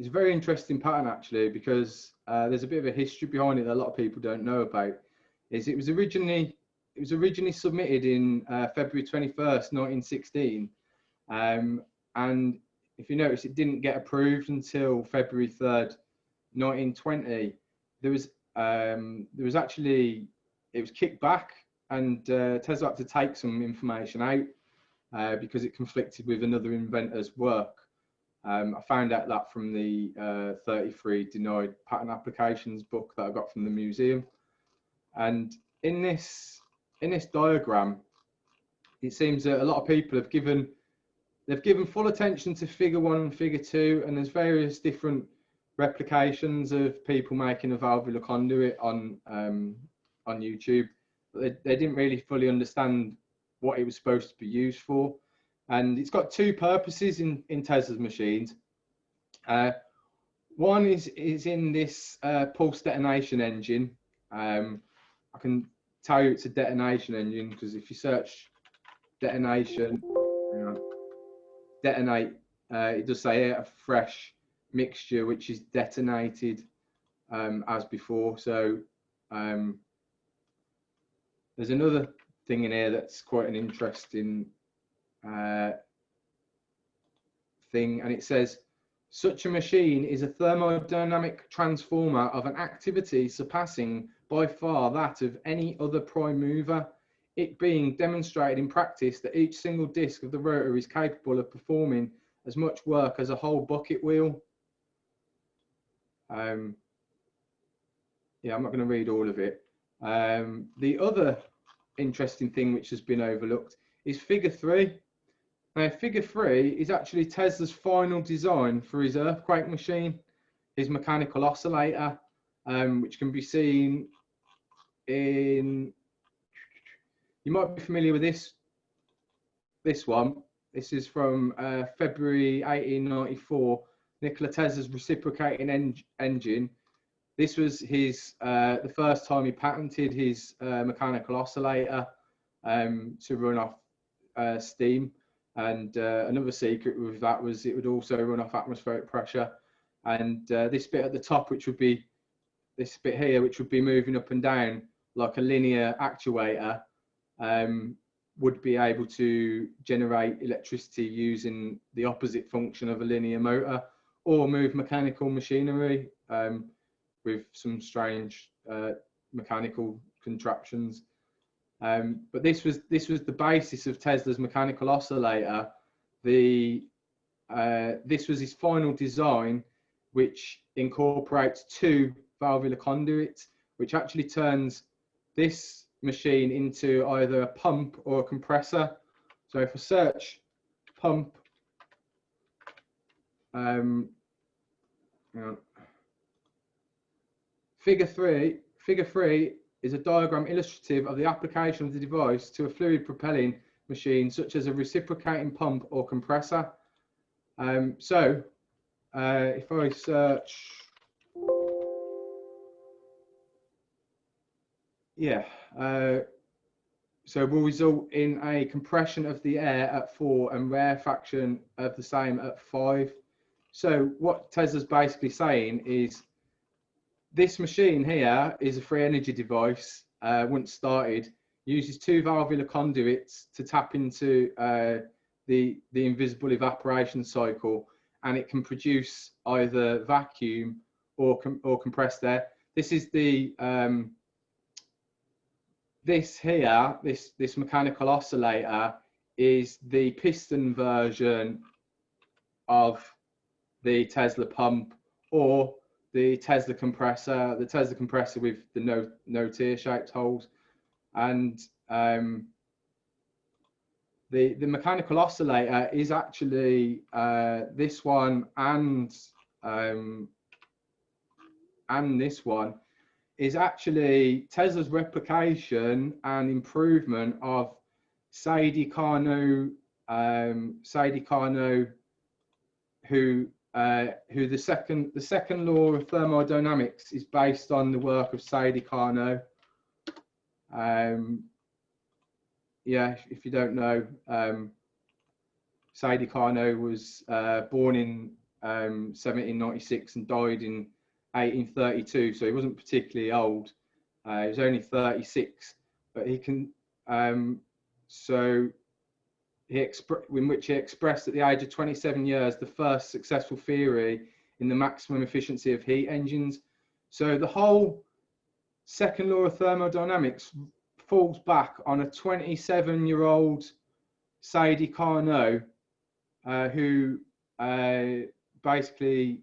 is a very interesting patent, actually, because there's a bit of a history behind it that a lot of people don't know about. It was originally submitted in February 21st, 1916, and if you notice, it didn't get approved until February 3rd, 1920. There was actually, it was kicked back, and Tesla had to take some information out because it conflicted with another inventor's work. I found out that from the 33 denied patent applications book that I got from the museum. And in this diagram, it seems that a lot of people have given full attention to figure 1 and figure 2, and there's various different replications of people making a valvular conduit on YouTube, but they didn't really fully understand what it was supposed to be used for. And it's got 2 purposes in Tesla's machines. One is in this pulse detonation engine. I can tell you it's a detonation engine because if you search detonation, detonate, it does say a fresh mixture which is detonated as before. So there's another thing in here that's quite an interesting thing, and it says such a machine is a thermodynamic transformer of an activity surpassing by far that of any other prime mover, it being demonstrated in practice that each single disc of the rotor is capable of performing as much work as a whole bucket wheel. Yeah, I'm not going to read all of it. The other interesting thing which has been overlooked is figure 3. Now, figure 3 is actually Tesla's final design for his earthquake machine, his mechanical oscillator, which can be seen in, you might be familiar with this one. This is from February 1894, Nikola Tesla's reciprocating engine. This was his the first time he patented his mechanical oscillator to run off steam. And another secret with that was it would also run off atmospheric pressure. And this bit at the top, which would be this bit here, which would be moving up and down like a linear actuator, would be able to generate electricity using the opposite function of a linear motor, or move mechanical machinery with some strange mechanical contraptions. But this was the basis of Tesla's mechanical oscillator. This was his final design, which incorporates 2 valvular conduits, which actually turns this machine into either a pump or a compressor. So if I search pump, figure 3 is a diagram illustrative of the application of the device to a fluid propelling machine such as a reciprocating pump or compressor. So if I search, will result in a compression of the air at 4 and rarefaction of the same at 5. So what Tesla's basically saying is this machine here is a free energy device. Once started, uses 2 valvular conduits to tap into the invisible evaporation cycle, and it can produce either vacuum or compressed air. This is the this mechanical oscillator is the piston version of the Tesla pump, or the Tesla compressor with the no tear-shaped holes. And the mechanical oscillator is actually this one and this one is actually Tesla's replication and improvement of Sadie Carnot, who the second law of thermodynamics is based on the work of Sadie Carnot. Yeah, if you don't know, Sadie Carnot was born in 1796 and died in 1832, so he wasn't particularly old. He was only 36, but he can. So in which he expressed at the age of 27 years the first successful theory in the maximum efficiency of heat engines. So the whole second law of thermodynamics falls back on a 27-year-old Sadie Carnot, who basically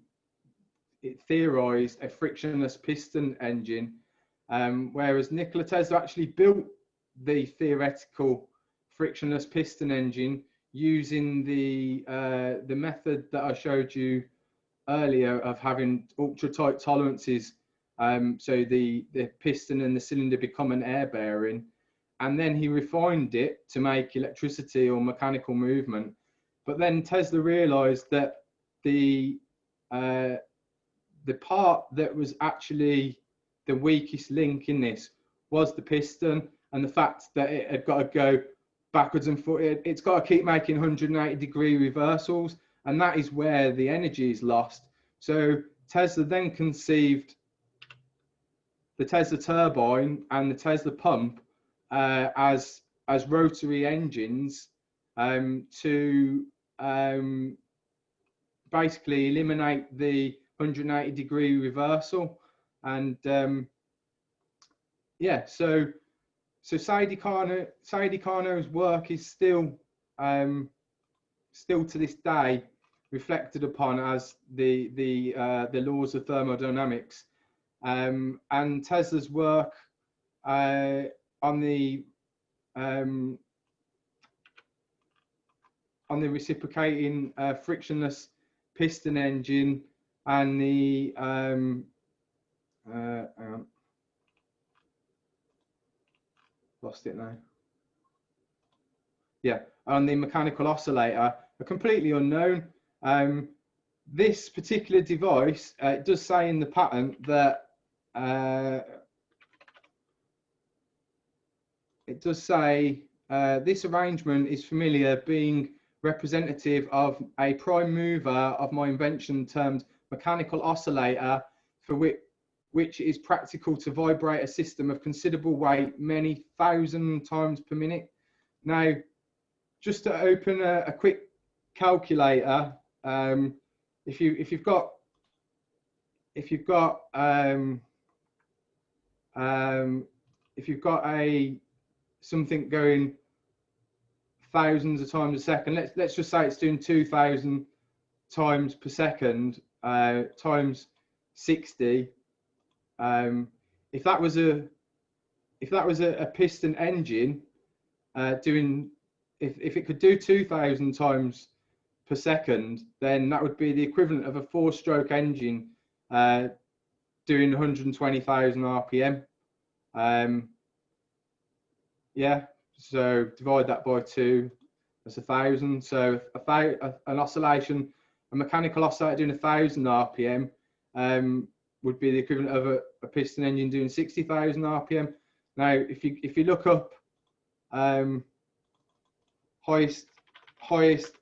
theorized a frictionless piston engine, whereas Nikola Tesla actually built the theoretical frictionless piston engine using the method that I showed you earlier of having ultra tight tolerances, so the piston and the cylinder become an air bearing, and then he refined it to make electricity or mechanical movement. But then Tesla realized that the part that was actually the weakest link in this was the piston, and the fact that it had got to go backwards and forward. It's got to keep making 180-degree reversals, and that is where the energy is lost. So Tesla then conceived the Tesla turbine and the Tesla pump as rotary engines to basically eliminate the 180-degree reversal. And yeah, so Sadie Carnot's work is still to this day reflected upon as the laws of thermodynamics, and Tesla's work on the reciprocating frictionless piston engine and the lost it now. Yeah, on the mechanical oscillator are completely unknown. This particular device, it does say in the patent that it does say this arrangement is familiar, being representative of a prime mover of my invention termed mechanical oscillator, for which it is practical to vibrate a system of considerable weight many thousand times per minute. Now, just to open a quick calculator, if you've got something going thousands of times a second, let's just say it's doing 2,000 times per second times 60. If that was a piston engine doing, if it could do 2,000 times per second, then that would be the equivalent of a 4-stroke engine doing 120,000 RPM. Yeah, so divide that by 2, that's 1,000. So an oscillation, a mechanical oscillator doing 1,000 RPM would be the equivalent of a piston engine doing 60,000 RPM. Now, if you look up highest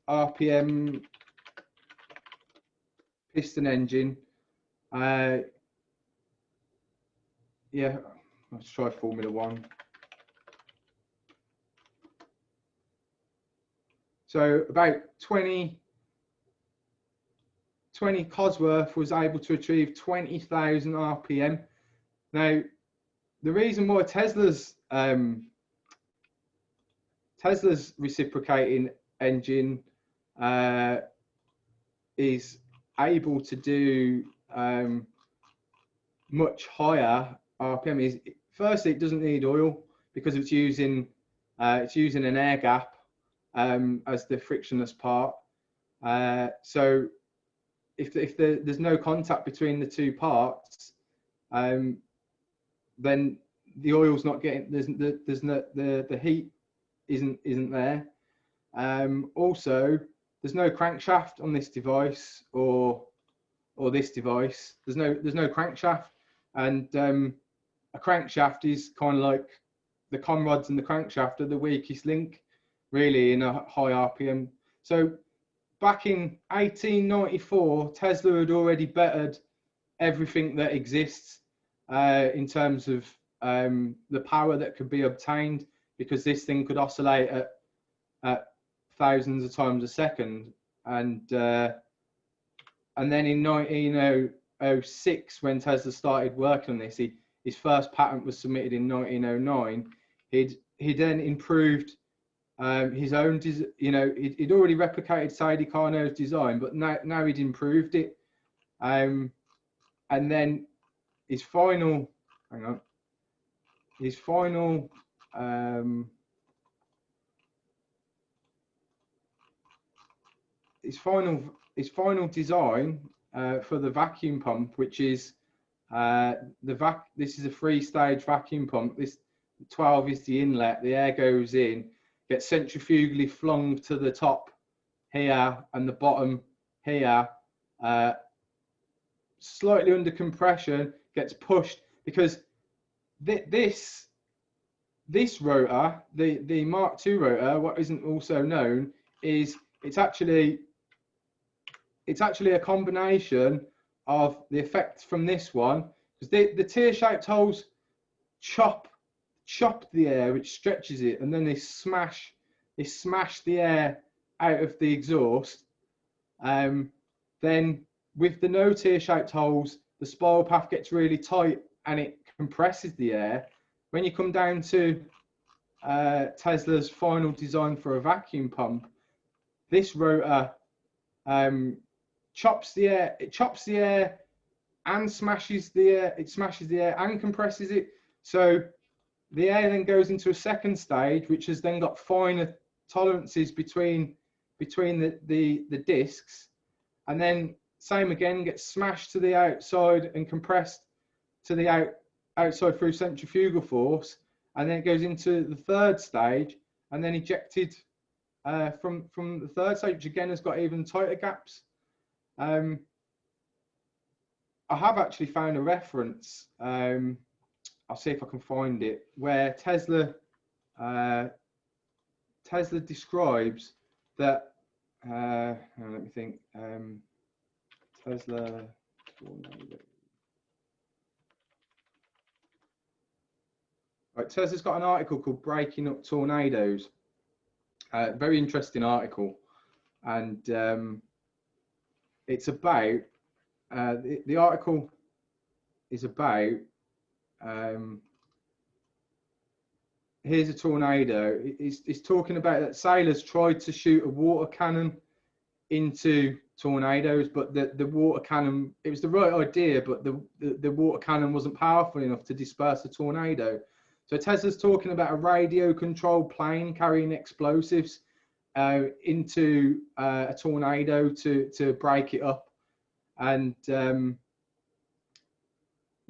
RPM piston engine. Yeah, let's try Formula One. So about 20 Cosworth was able to achieve 20,000 RPM. Now, the reason why Tesla's reciprocating engine is able to do much higher RPM is, firstly, it doesn't need oil because it's using an air gap as the frictionless part. So if there's no contact between the two parts, then the oil's not getting, the heat isn't there. Also, there's no crankshaft on this device or this device. There's no crankshaft, and a crankshaft is kind of like the conrods and the crankshaft are the weakest link, really, in a high RPM. So back in 1894, Tesla had already bettered everything that exists in terms of the power that could be obtained, because this thing could oscillate at thousands of times a second. And then in 1906, when Tesla started working on this, his first patent was submitted in 1909. He'd then improved his own, he'd already replicated Sadie Carnot's design, but now he'd improved it. And then his final design for the vacuum pump, which is this is a 3-stage vacuum pump. This 12 is the inlet. The air goes in, gets centrifugally flung to the top here and the bottom here, slightly under compression, gets pushed, because this rotor, the Mark II rotor, what isn't also known is it's actually a combination of the effect from this one, because the tear-shaped holes chop the air, which stretches it, and then they smash the air out of the exhaust. Then with the no tear-shaped holes, the spiral path gets really tight and it compresses the air. When you come down to Tesla's final design for a vacuum pump, this rotor chops the air. It chops the air and smashes the air. It smashes the air and compresses it. So the air then goes into a second stage, which has then got finer tolerances between the discs, and then same again, gets smashed to the outside and compressed to the outside through centrifugal force, and then it goes into the third stage and then ejected from the third stage, which again has got even tighter gaps. I have actually found a reference, I'll see if I can find it, where Tesla describes that, let me think, Tesla, right, Tesla's got an article called Breaking Up Tornadoes, very interesting article, and it's about, the article is about, here's a tornado. It's talking about that sailors tried to shoot a water cannon into tornadoes, but the water cannon, it was the right idea, but the water cannon wasn't powerful enough to disperse a tornado. So Tesla's talking about a radio controlled plane carrying explosives into a tornado to break it up. And yeah,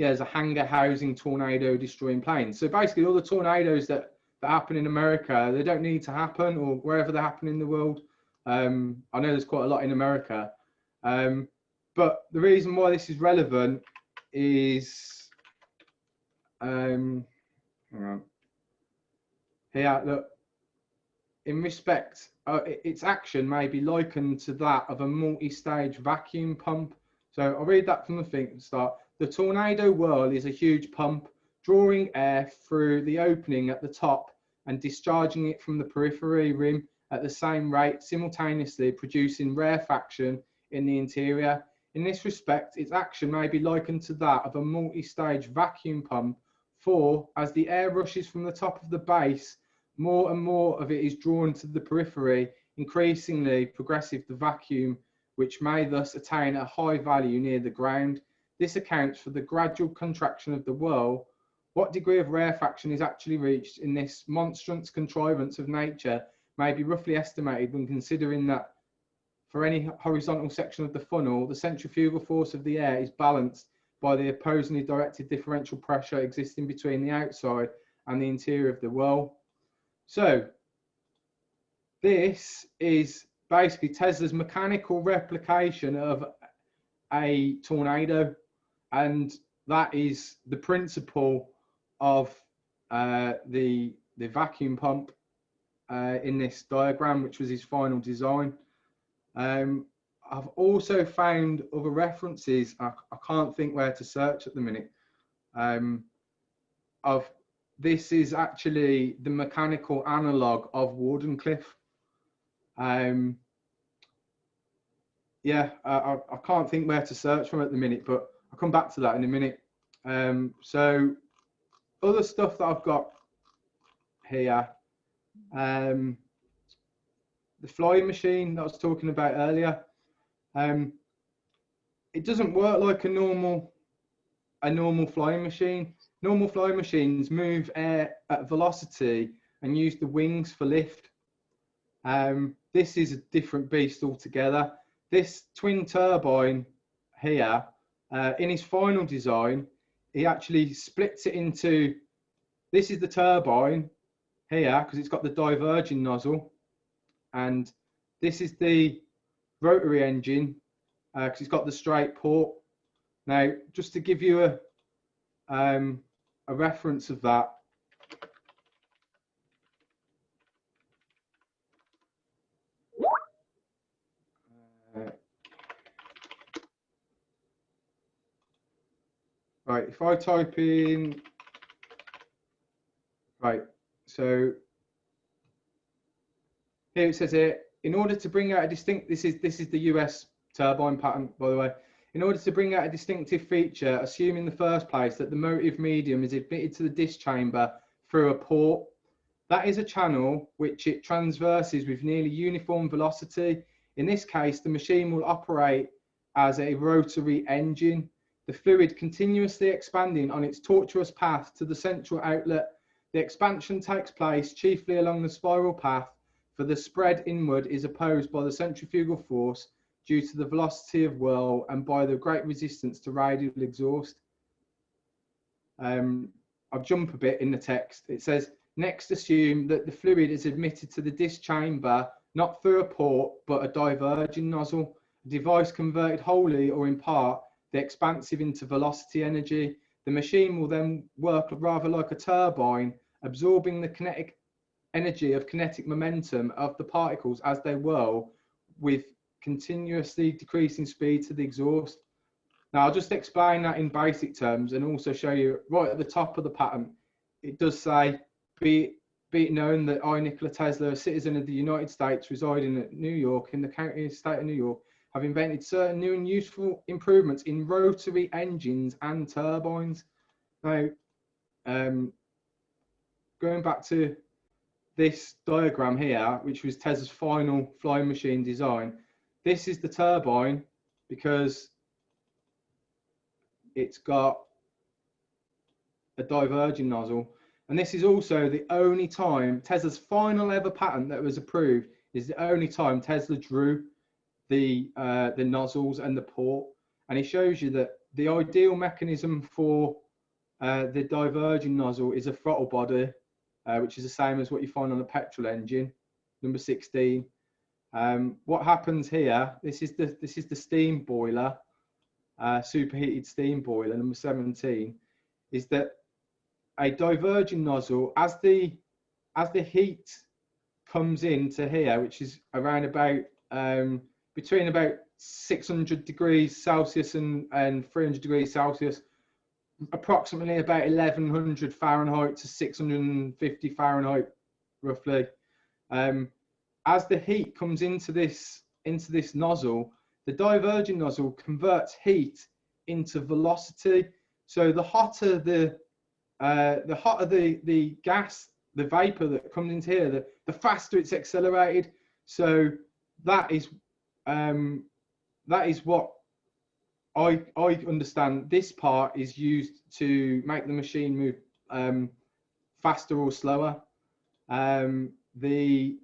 there's a hangar housing tornado destroying planes. So basically all the tornadoes that happen in America, they don't need to happen, or wherever they happen in the world. I know there's quite a lot in America. But the reason why this is relevant is, hang on. Here, look, in respect, its action may be likened to that of a multi-stage vacuum pump. So I'll read that from the thing at the start. The tornado whirl is a huge pump drawing air through the opening at the top and discharging it from the periphery rim at the same rate, simultaneously producing rarefaction in the interior. In this respect, its action may be likened to that of a multi-stage vacuum pump, for as the air rushes from the top of the base, more and more of it is drawn to the periphery, increasingly progressive the vacuum, which may thus attain a high value near the ground. This accounts for the gradual contraction of the whirl. What degree of rarefaction is actually reached in this monstrous contrivance of nature may be roughly estimated when considering that for any horizontal section of the funnel, the centrifugal force of the air is balanced by the opposingly directed differential pressure existing between the outside and the interior of the whirl. So this is basically Tesla's mechanical replication of a tornado, and that is the principle of the vacuum pump in this diagram, which was his final design. I've also found other references. I can't think where to search at the minute. Of this is actually the mechanical analog of Wardenclyffe. Yeah, I can't think where to search from at the minute, but I'll come back to that in a minute. So other stuff that I've got here, the flying machine that I was talking about earlier, it doesn't work like a normal flying machine. Normal flying machines move air at velocity and use the wings for lift. This is a different beast altogether. This twin turbine here, in his final design, he actually splits it into, this is the turbine here because it's got the diverging nozzle, and this is the rotary engine because it's got the straight port. Now, just to give you a reference of that, right, if I type in, right, so here it says here, in order to bring out a distinct, this is the US turbine pattern, by the way. In order to bring out a distinctive feature, assume in the first place that the motive medium is admitted to the disk chamber through a port. That is a channel which it transverses with nearly uniform velocity. In this case, the machine will operate as a rotary engine, the fluid continuously expanding on its tortuous path to the central outlet. The expansion takes place chiefly along the spiral path, for the spread inward is opposed by the centrifugal force due to the velocity of whirl and by the great resistance to radial exhaust. I'll jump a bit in the text. It says, next assume that the fluid is admitted to the disk chamber not through a port but a diverging nozzle, a device converted wholly or in part the expansive into velocity energy. The machine will then work rather like a turbine, absorbing the kinetic energy of kinetic momentum of the particles as they whirl with continuously decreasing speed to the exhaust. Now I'll just explain that in basic terms and also show you right at the top of the patent. It does say, be it known that I, Nikola Tesla, a citizen of the United States residing at New York in the county and state of New York, have invented certain new and useful improvements in rotary engines and turbines. Now, going back to this diagram here, which was Tesla's final flying machine design, this is the turbine because it's got a diverging nozzle. And this is also the only time, Tesla's final ever patent that was approved is the only time Tesla drew the nozzles and the port. And it shows you that the ideal mechanism for the diverging nozzle is a throttle body, which is the same as what you find on a petrol engine, number 16. What happens here, this is the steam boiler, superheated steam boiler, number 17, is that a diverging nozzle, as the heat comes into here, which is around about between about 600 degrees Celsius and 300 degrees Celsius, approximately about 1100 Fahrenheit to 650 Fahrenheit, roughly. As the heat comes into this nozzle, the diverging nozzle converts heat into velocity. So the hotter the gas, the vapor that comes into here, the faster it's accelerated. So that is what I understand. This part is used to make the machine move faster or slower. The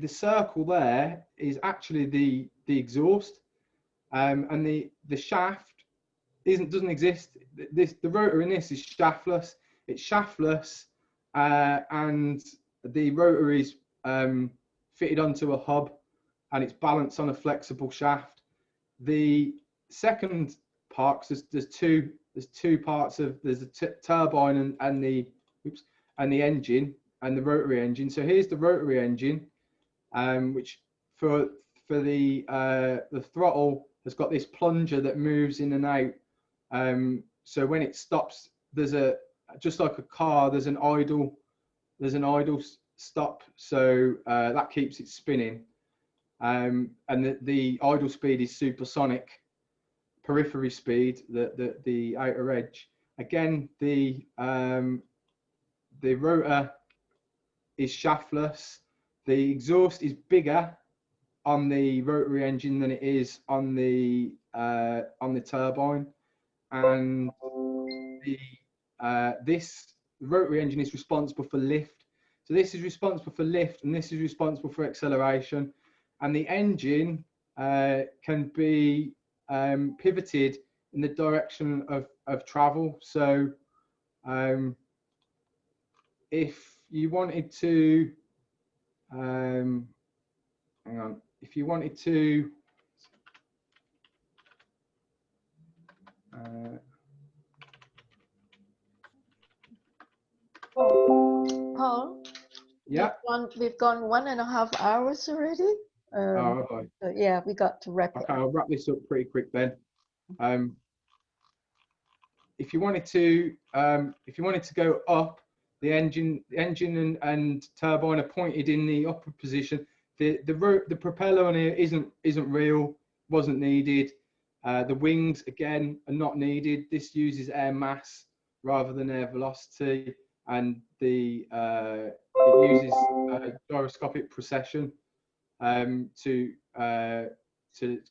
circle there is actually the exhaust, and the shaft doesn't exist. The rotor in this is shaftless. It's shaftless, and the rotor is fitted onto a hub, and it's balanced on a flexible shaft. The second part, there's two parts of, there's a turbine and the engine and the rotary engine. So here's the rotary engine, which for the throttle has got this plunger that moves in and out. So when it stops, there's just like a car, there's an idle stop. So that keeps it spinning. And the idle speed is supersonic. Periphery speed, the outer edge. Again, the rotor is shaftless. The exhaust is bigger on the rotary engine than it is on the turbine, and this rotary engine is responsible for lift. So this is responsible for lift, and this is responsible for acceleration. And the engine can be pivoted in the direction of travel. So if you wanted to, hang on, if you wanted to, Paul? yeah. We've gone 1.5 hours already. Oh, okay. So yeah, we got to wrap it Okay, up. I'll wrap this up pretty quick then. If you wanted to go up, the engine and turbine are pointed in the upper position. The propeller on here isn't real, wasn't needed. The wings again are not needed. This uses air mass rather than air velocity, and it uses gyroscopic precession to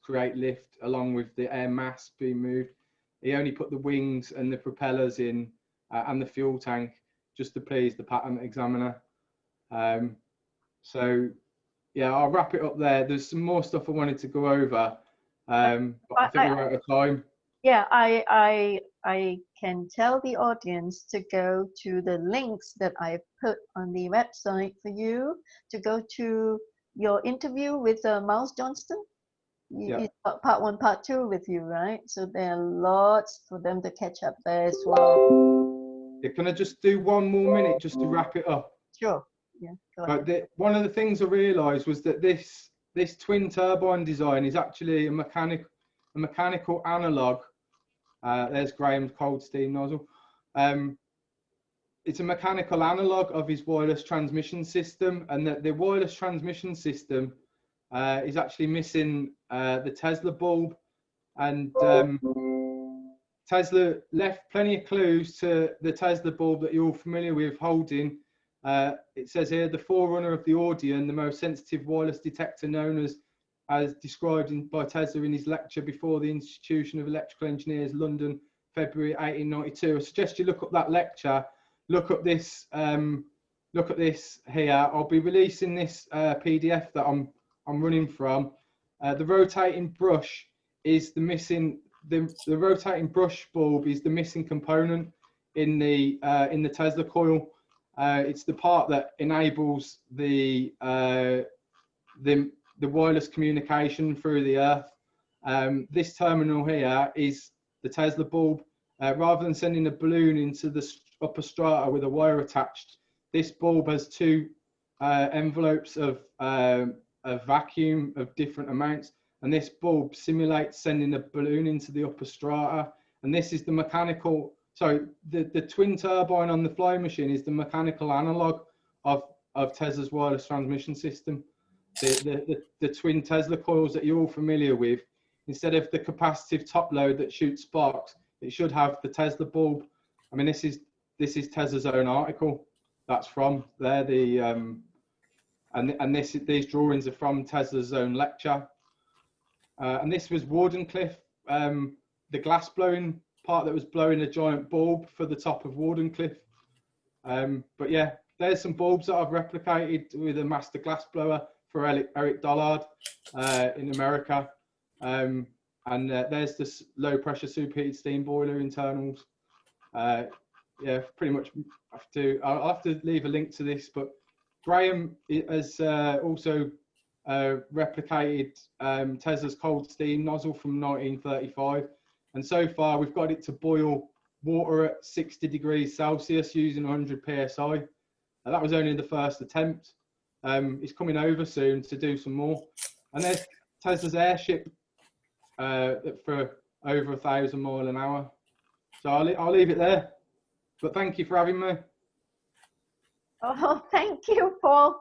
create lift along with the air mass being moved. He only put the wings and the propellers in and the fuel tank just to please the patent examiner. So yeah, I'll wrap it up there. There's some more stuff I wanted to go over, but I think we're out of time. Yeah, I can tell the audience to go to the links that I put on the website for you to go to your interview with Miles Johnston. You part 1, part 2 with you, right? So there are lots for them to catch up there as well. Yeah, can I just do one more minute just to wrap it up? Sure. Yeah. Go ahead. One of the things I realised was that this twin turbine design is actually a mechanical analog. There's Graham's cold steam nozzle. It's a mechanical analog of his wireless transmission system, and that the wireless transmission system is actually missing the Tesla bulb, and Tesla left plenty of clues to the Tesla bulb that you're all familiar with holding. It says here, the forerunner of the Audion, the most sensitive wireless detector known as described by Tesla in his lecture before the Institution of Electrical Engineers, London, February 1892. I suggest you look up that lecture. Look at this here. I'll be releasing this PDF that I'm running from. The rotating brush is the missing. The rotating brush bulb is the missing component in the Tesla coil. It's the part that enables the wireless communication through the earth. This terminal here is the Tesla bulb. Rather than sending a balloon into the upper strata with a wire attached, this bulb has two envelopes of a vacuum of different amounts, and this bulb simulates sending a balloon into the upper strata. And this is the mechanical, so the twin turbine on the fly machine is the mechanical analog of Tesla's wireless transmission system. The twin Tesla coils that you're all familiar with, instead of the capacitive top load that shoots sparks, it should have the Tesla bulb. I mean, this is Tesla's own article. That's from there. These drawings are from Tesla's own lecture. And this was Wardenclyffe, the glass blowing part that was blowing a giant bulb for the top of Wardenclyffe. But yeah, there's some bulbs that I've replicated with a master glass blower for Eric Dollard in America. There's this low pressure superheated steam boiler internals. Yeah, pretty much I'll have to leave a link to this, but Graham has also replicated Tesla's cold steam nozzle from 1935. And so far we've got it to boil water at 60 degrees Celsius using 100 PSI. That was only the first attempt. It's coming over soon to do some more. And there's Tesla's airship for over 1,000 miles an hour. So I'll leave it there. But thank you for having me. Oh, thank you, Paul.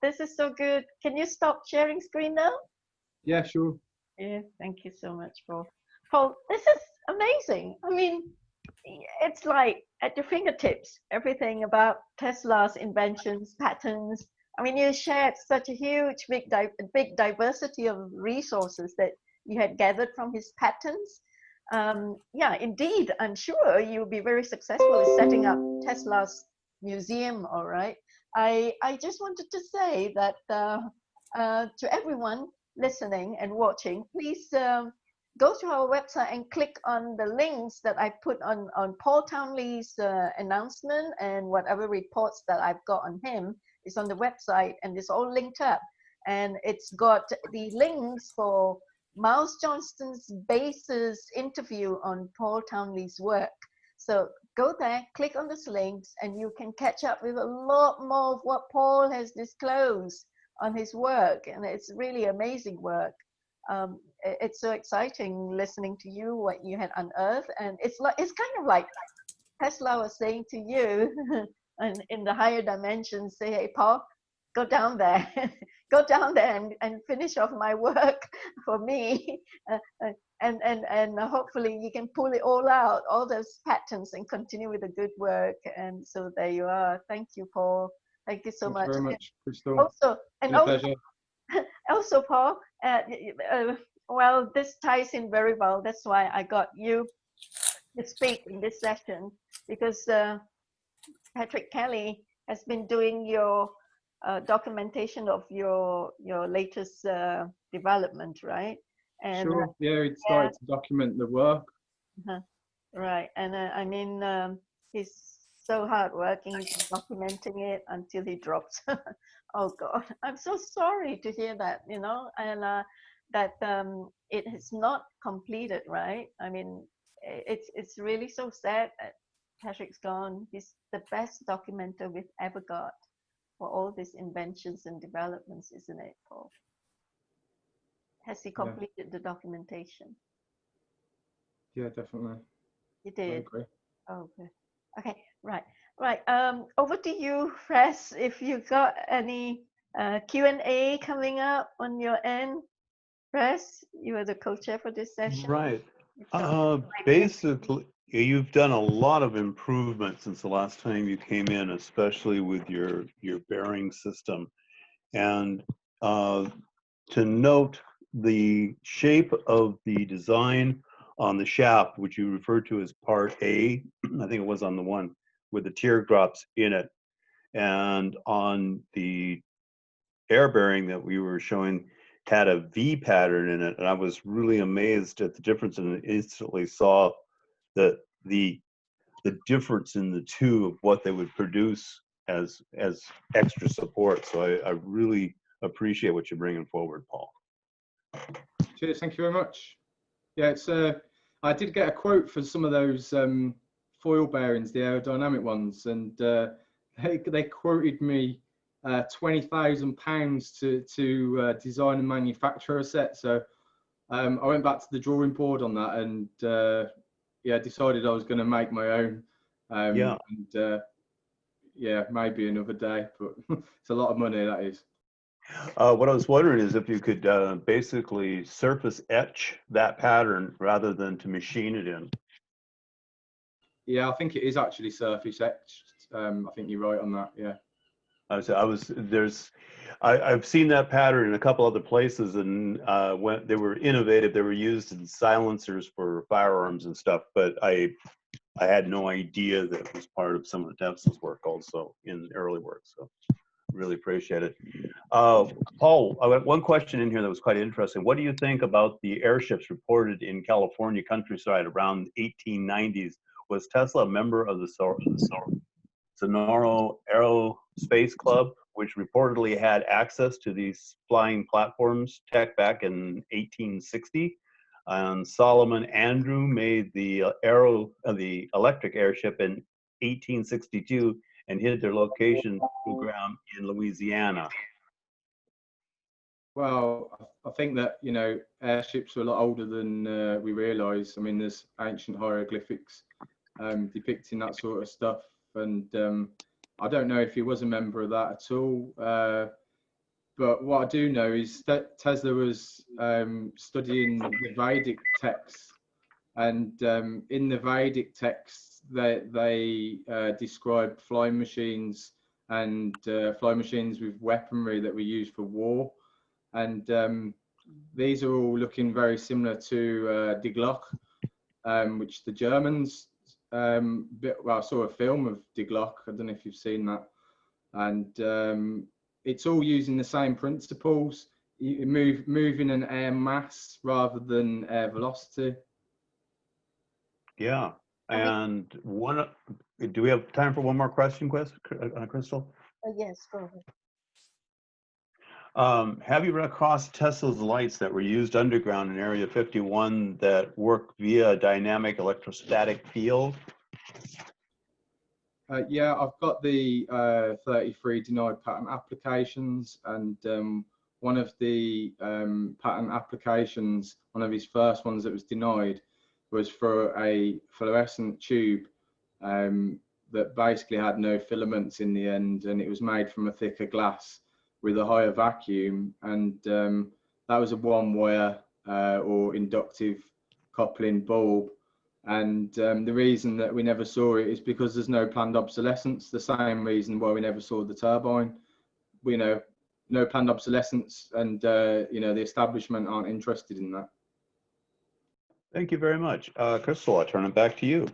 This is so good. Can you stop sharing screen now? Yeah, sure. Yeah, thank you so much, Paul. Paul, this is amazing. I mean, it's like at your fingertips, everything about Tesla's inventions, patents. I mean, you shared such a huge, big diversity of resources that you had gathered from his patents. Yeah, indeed, I'm sure you'll be very successful in setting up Tesla's museum, all right? I just wanted to say that to everyone listening and watching, please go to our website and click on the links that I put on Paul Townley's announcement, and whatever reports that I've got on him is on the website, and it's all linked up. And it's got the links for Miles Johnston's basis interview on Paul Townley's work. So go there, click on those links, and you can catch up with a lot more of what Paul has disclosed on his work. And it's really amazing work. It's so exciting listening to you, what you had unearthed. And it's kind of like Tesla was saying to you and in the higher dimensions, say, hey, Paul, go down there, go down there and finish off my work for me. And hopefully you can pull it all out, all those patents, and continue with the good work. And so there you are. Thank you, Paul. Thank you so much. Very much, Crystal. Also, Paul, well, this ties in very well. That's why I got you to speak in this session, because Patrick Kelly has been doing your documentation of your latest development, right? And sure. Yeah, he started to document the work. Right, and I mean, he's so hardworking, he's documenting it until he drops. Oh God, I'm so sorry to hear that, you know, and that it is not completed, right? I mean, it's really so sad that Patrick's gone. He's the best documenter we've ever got for all these inventions and developments, isn't it, Paul? Has he completed the documentation? Yeah, definitely. He did. I agree. Oh, good. Okay, right. Over to you, Fres, if you got any Q&A coming up on your end. Fres, you are the co-chair for this session. Right. Basically, you've done a lot of improvement since the last time you came in, especially with your bearing system. And to note the shape of the design on the shaft, which you referred to as part A, I think it was on the one with the teardrops in it, and on the air bearing that we were showing had a V pattern in it, and I was really amazed at the difference, and instantly saw that the difference in the two of what they would produce as extra support. So I really appreciate what you're bringing forward, Paul. Cheers, thank you very much. Yeah, it's I did get a quote for some of those foil bearings, the aerodynamic ones, and they quoted me £20,000 to design and manufacture a set. So I went back to the drawing board on that, and yeah, decided I was going to make my own. And yeah, maybe another day, but it's a lot of money, that is. What I was wondering is if you could basically surface etch that pattern rather than to machine it in. Yeah, I think it is actually surface etched. I think you're right on that. Yeah. I've seen that pattern in a couple other places, and when they were innovative, they were used in silencers for firearms and stuff. But I had no idea that it was part of some of the Tesla's work also in early work. So really appreciate it. Paul, I got one question in here that was quite interesting. What do you think about the airships reported in California countryside around 1890s? Was Tesla a member of the Sonora Aerospace Club, which reportedly had access to these flying platforms tech back in 1860? And Solomon Andrew made the electric airship in 1862 and hid their location program in Louisiana. Well, I think that, you know, airships are a lot older than we realise. I mean, there's ancient hieroglyphics depicting that sort of stuff, and I don't know if he was a member of that at all. But what I do know is that Tesla was studying the Vedic texts, and in the Vedic texts, they describe flying machines and flying machines with weaponry that were used for war. And these are all looking very similar to Die Glocke, which the Germans, well, I saw a film of Die Glocke, I don't know if you've seen that. And it's all using the same principles, moving an air mass rather than air velocity. Yeah, and do we have time for one more question, Crystal? Yes, go ahead. Have you run across Tesla's lights that were used underground in Area 51 that work via dynamic electrostatic field? Yeah, I've got the 33 denied patent applications, and one of the patent applications, one of his first ones that was denied, was for a fluorescent tube that basically had no filaments in the end, and it was made from a thicker glass with a higher vacuum, and that was a one-wire or inductive coupling bulb. And the reason that we never saw it is because there's no planned obsolescence. The same reason why we never saw the turbine. We know no planned obsolescence, and you know, the establishment aren't interested in that. Thank you very much. Crystal, I'll turn it back to you.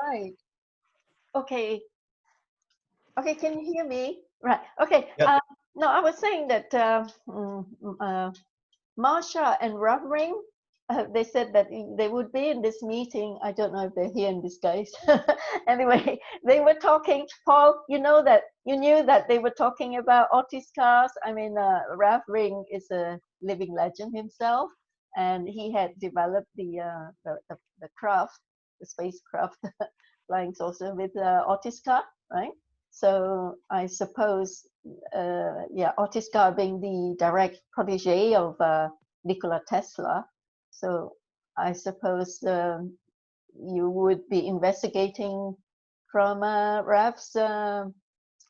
Right. Okay. Okay, can you hear me? Right. Okay. Yep. No, I was saying that Marsha and Rovering, they said that they would be in this meeting. I don't know if they're here in this case. Anyway, they were talking. Paul, you knew that they were talking about Otis cars. I mean, Rovering is a living legend himself, and he had developed the craft, the spacecraft, flying saucer with Otis car, right? So I suppose, yeah, Otis car being the direct protege of Nikola Tesla. So I suppose you would be investigating from Ralph's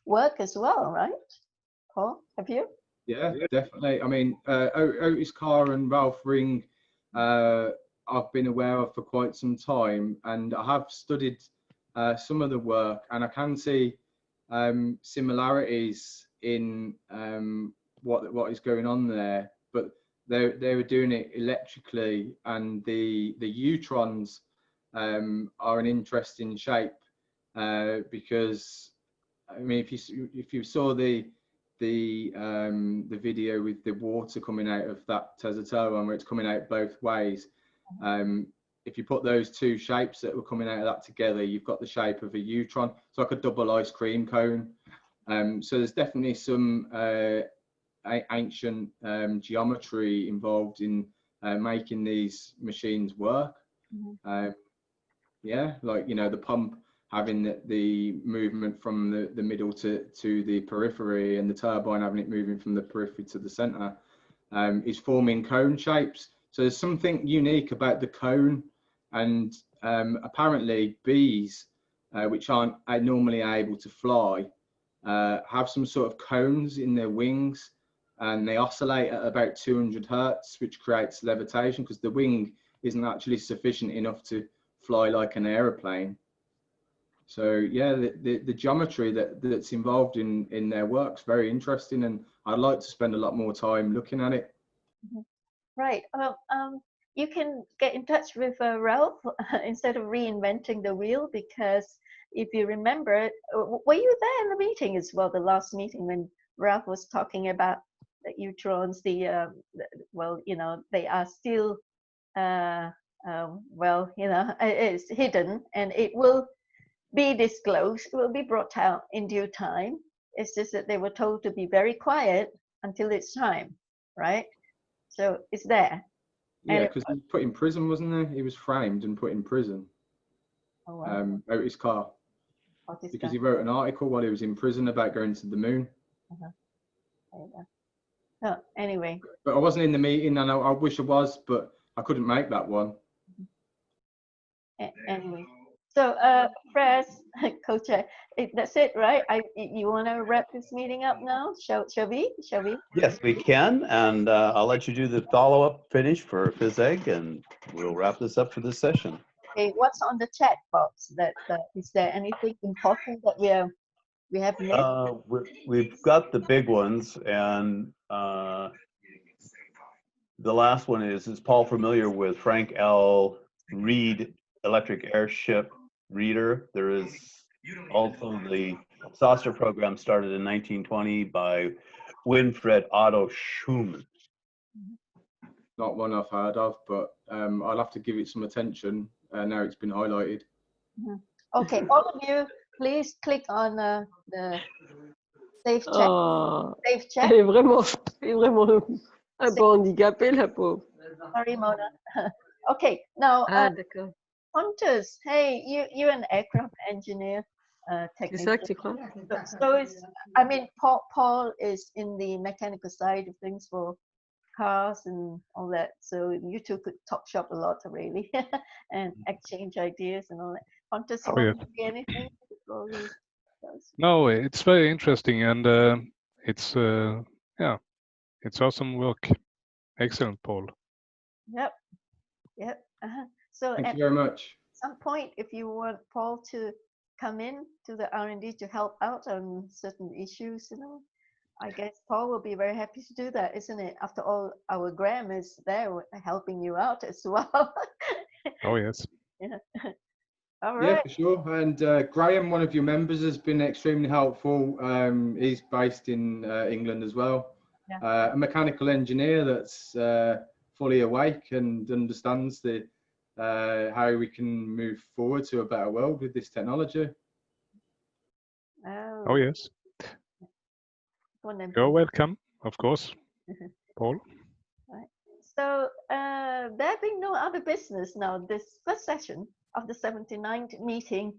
work as well, right? Paul, have you? Yeah, definitely. I mean, Otis Carr and Ralph Ring, I've been aware of for quite some time, and I have studied some of the work, and I can see similarities in what is going on there, but they were doing it electrically, and the Utrons are an interesting shape because, I mean, if you saw the video with the water coming out of that Tesla turbine, where it's coming out both ways, if you put those two shapes that were coming out of that together, you've got the shape of a Utron. It's like a double ice cream cone. So there's definitely some ancient geometry involved in making these machines work. Yeah, like, you know, the pump having the movement from the middle to the periphery, and the turbine having it moving from the periphery to the center, is forming cone shapes. So there's something unique about the cone, and apparently bees, which aren't normally able to fly, have some sort of cones in their wings, and they oscillate at about 200 hertz, which creates levitation because the wing isn't actually sufficient enough to fly like an aeroplane. So yeah, the geometry that's involved in their work's very interesting, and I'd like to spend a lot more time looking at it. Right. You can get in touch with Ralph instead of reinventing the wheel, because if you remember, were you there in the meeting as well, the last meeting when Ralph was talking about the neutrons, well, you know, they are still, well, you know, it's hidden, and it will be disclosed, it will be brought out in due time. It's just that they were told to be very quiet until it's time, right? So it's there. Yeah, because he was put in prison, wasn't he? He was framed and put in prison. Oh, wow. Out his car. Because he wrote an article while he was in prison about going to the moon. Oh, anyway. But I wasn't in the meeting, and I wish I was, but I couldn't make that one. Anyway, so Fred, co-chair, that's it, right? You want to wrap this meeting up now? Shall we? Yes, we can, and I'll let you do the follow-up finish for FESIG, and we'll wrap this up for this session. Okay, what's on the chat box? Is there anything important that we have missed? We've got the big ones, and the last one is Paul familiar with Frank L. Reed electric airship reader? There is also the saucer program started in 1920 by Winfried Otto Schumann. Not one I've heard of, but I'll have to give it some attention now it's been highlighted. Okay, all of you, please click on the save check. Oh, Save check. elle est vraiment un peu handicapée, la pauvre. Sorry, Mona. Okay, now, D'accord. Pontus, hey, you're an aircraft engineer, C'est ça que technician. tu crois? So I mean, Paul is in the mechanical side of things for cars and all that. So you two could talk shop a lot, really, and exchange ideas and all that. Pontus, you want to say anything before we close? No, it's very interesting, and it's yeah, it's awesome work. Excellent, Paul. Yep. So Thank you very much. At some point, if you want Paul to come in to the R&D to help out on certain issues, you know, I guess Paul will be very happy to do that, isn't it? After all, our Graham is there helping you out as well. Oh, yes. Yeah. All right. Yeah, for sure. And Graham, one of your members, has been extremely helpful. He's based in England as well. Yeah. A mechanical engineer that's fully awake and understands how we can move forward to a better world with this technology. Oh, yes. You're welcome, of course, Paul. Right. So there have been no other business now. This first session of the 79th meeting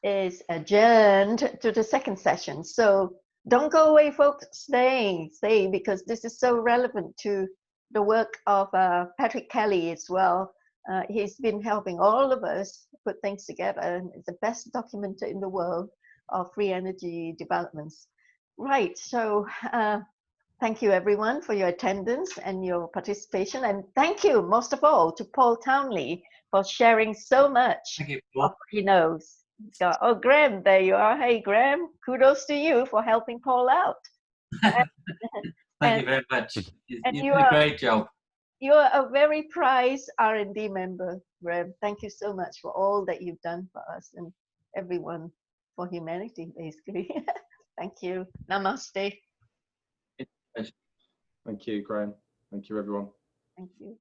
is adjourned to the second session. So don't go away, folks. Stay, because this is so relevant to the work of Patrick Kelly as well. He's been helping all of us put things together, and it's the best documenter in the world of free energy developments. Right, so thank you everyone for your attendance and your participation, and thank you most of all to Paul Townley for sharing so much of what he knows. So, oh, Graham, there you are. Hey, Graham, kudos to you for helping Paul out. Thank you very much. You did you a great job. You are a very prized R&D member, Graham. Thank you so much for all that you've done for us and everyone, for humanity, basically. Thank you. Namaste. Thank you, Graham. Thank you, everyone. Thank you.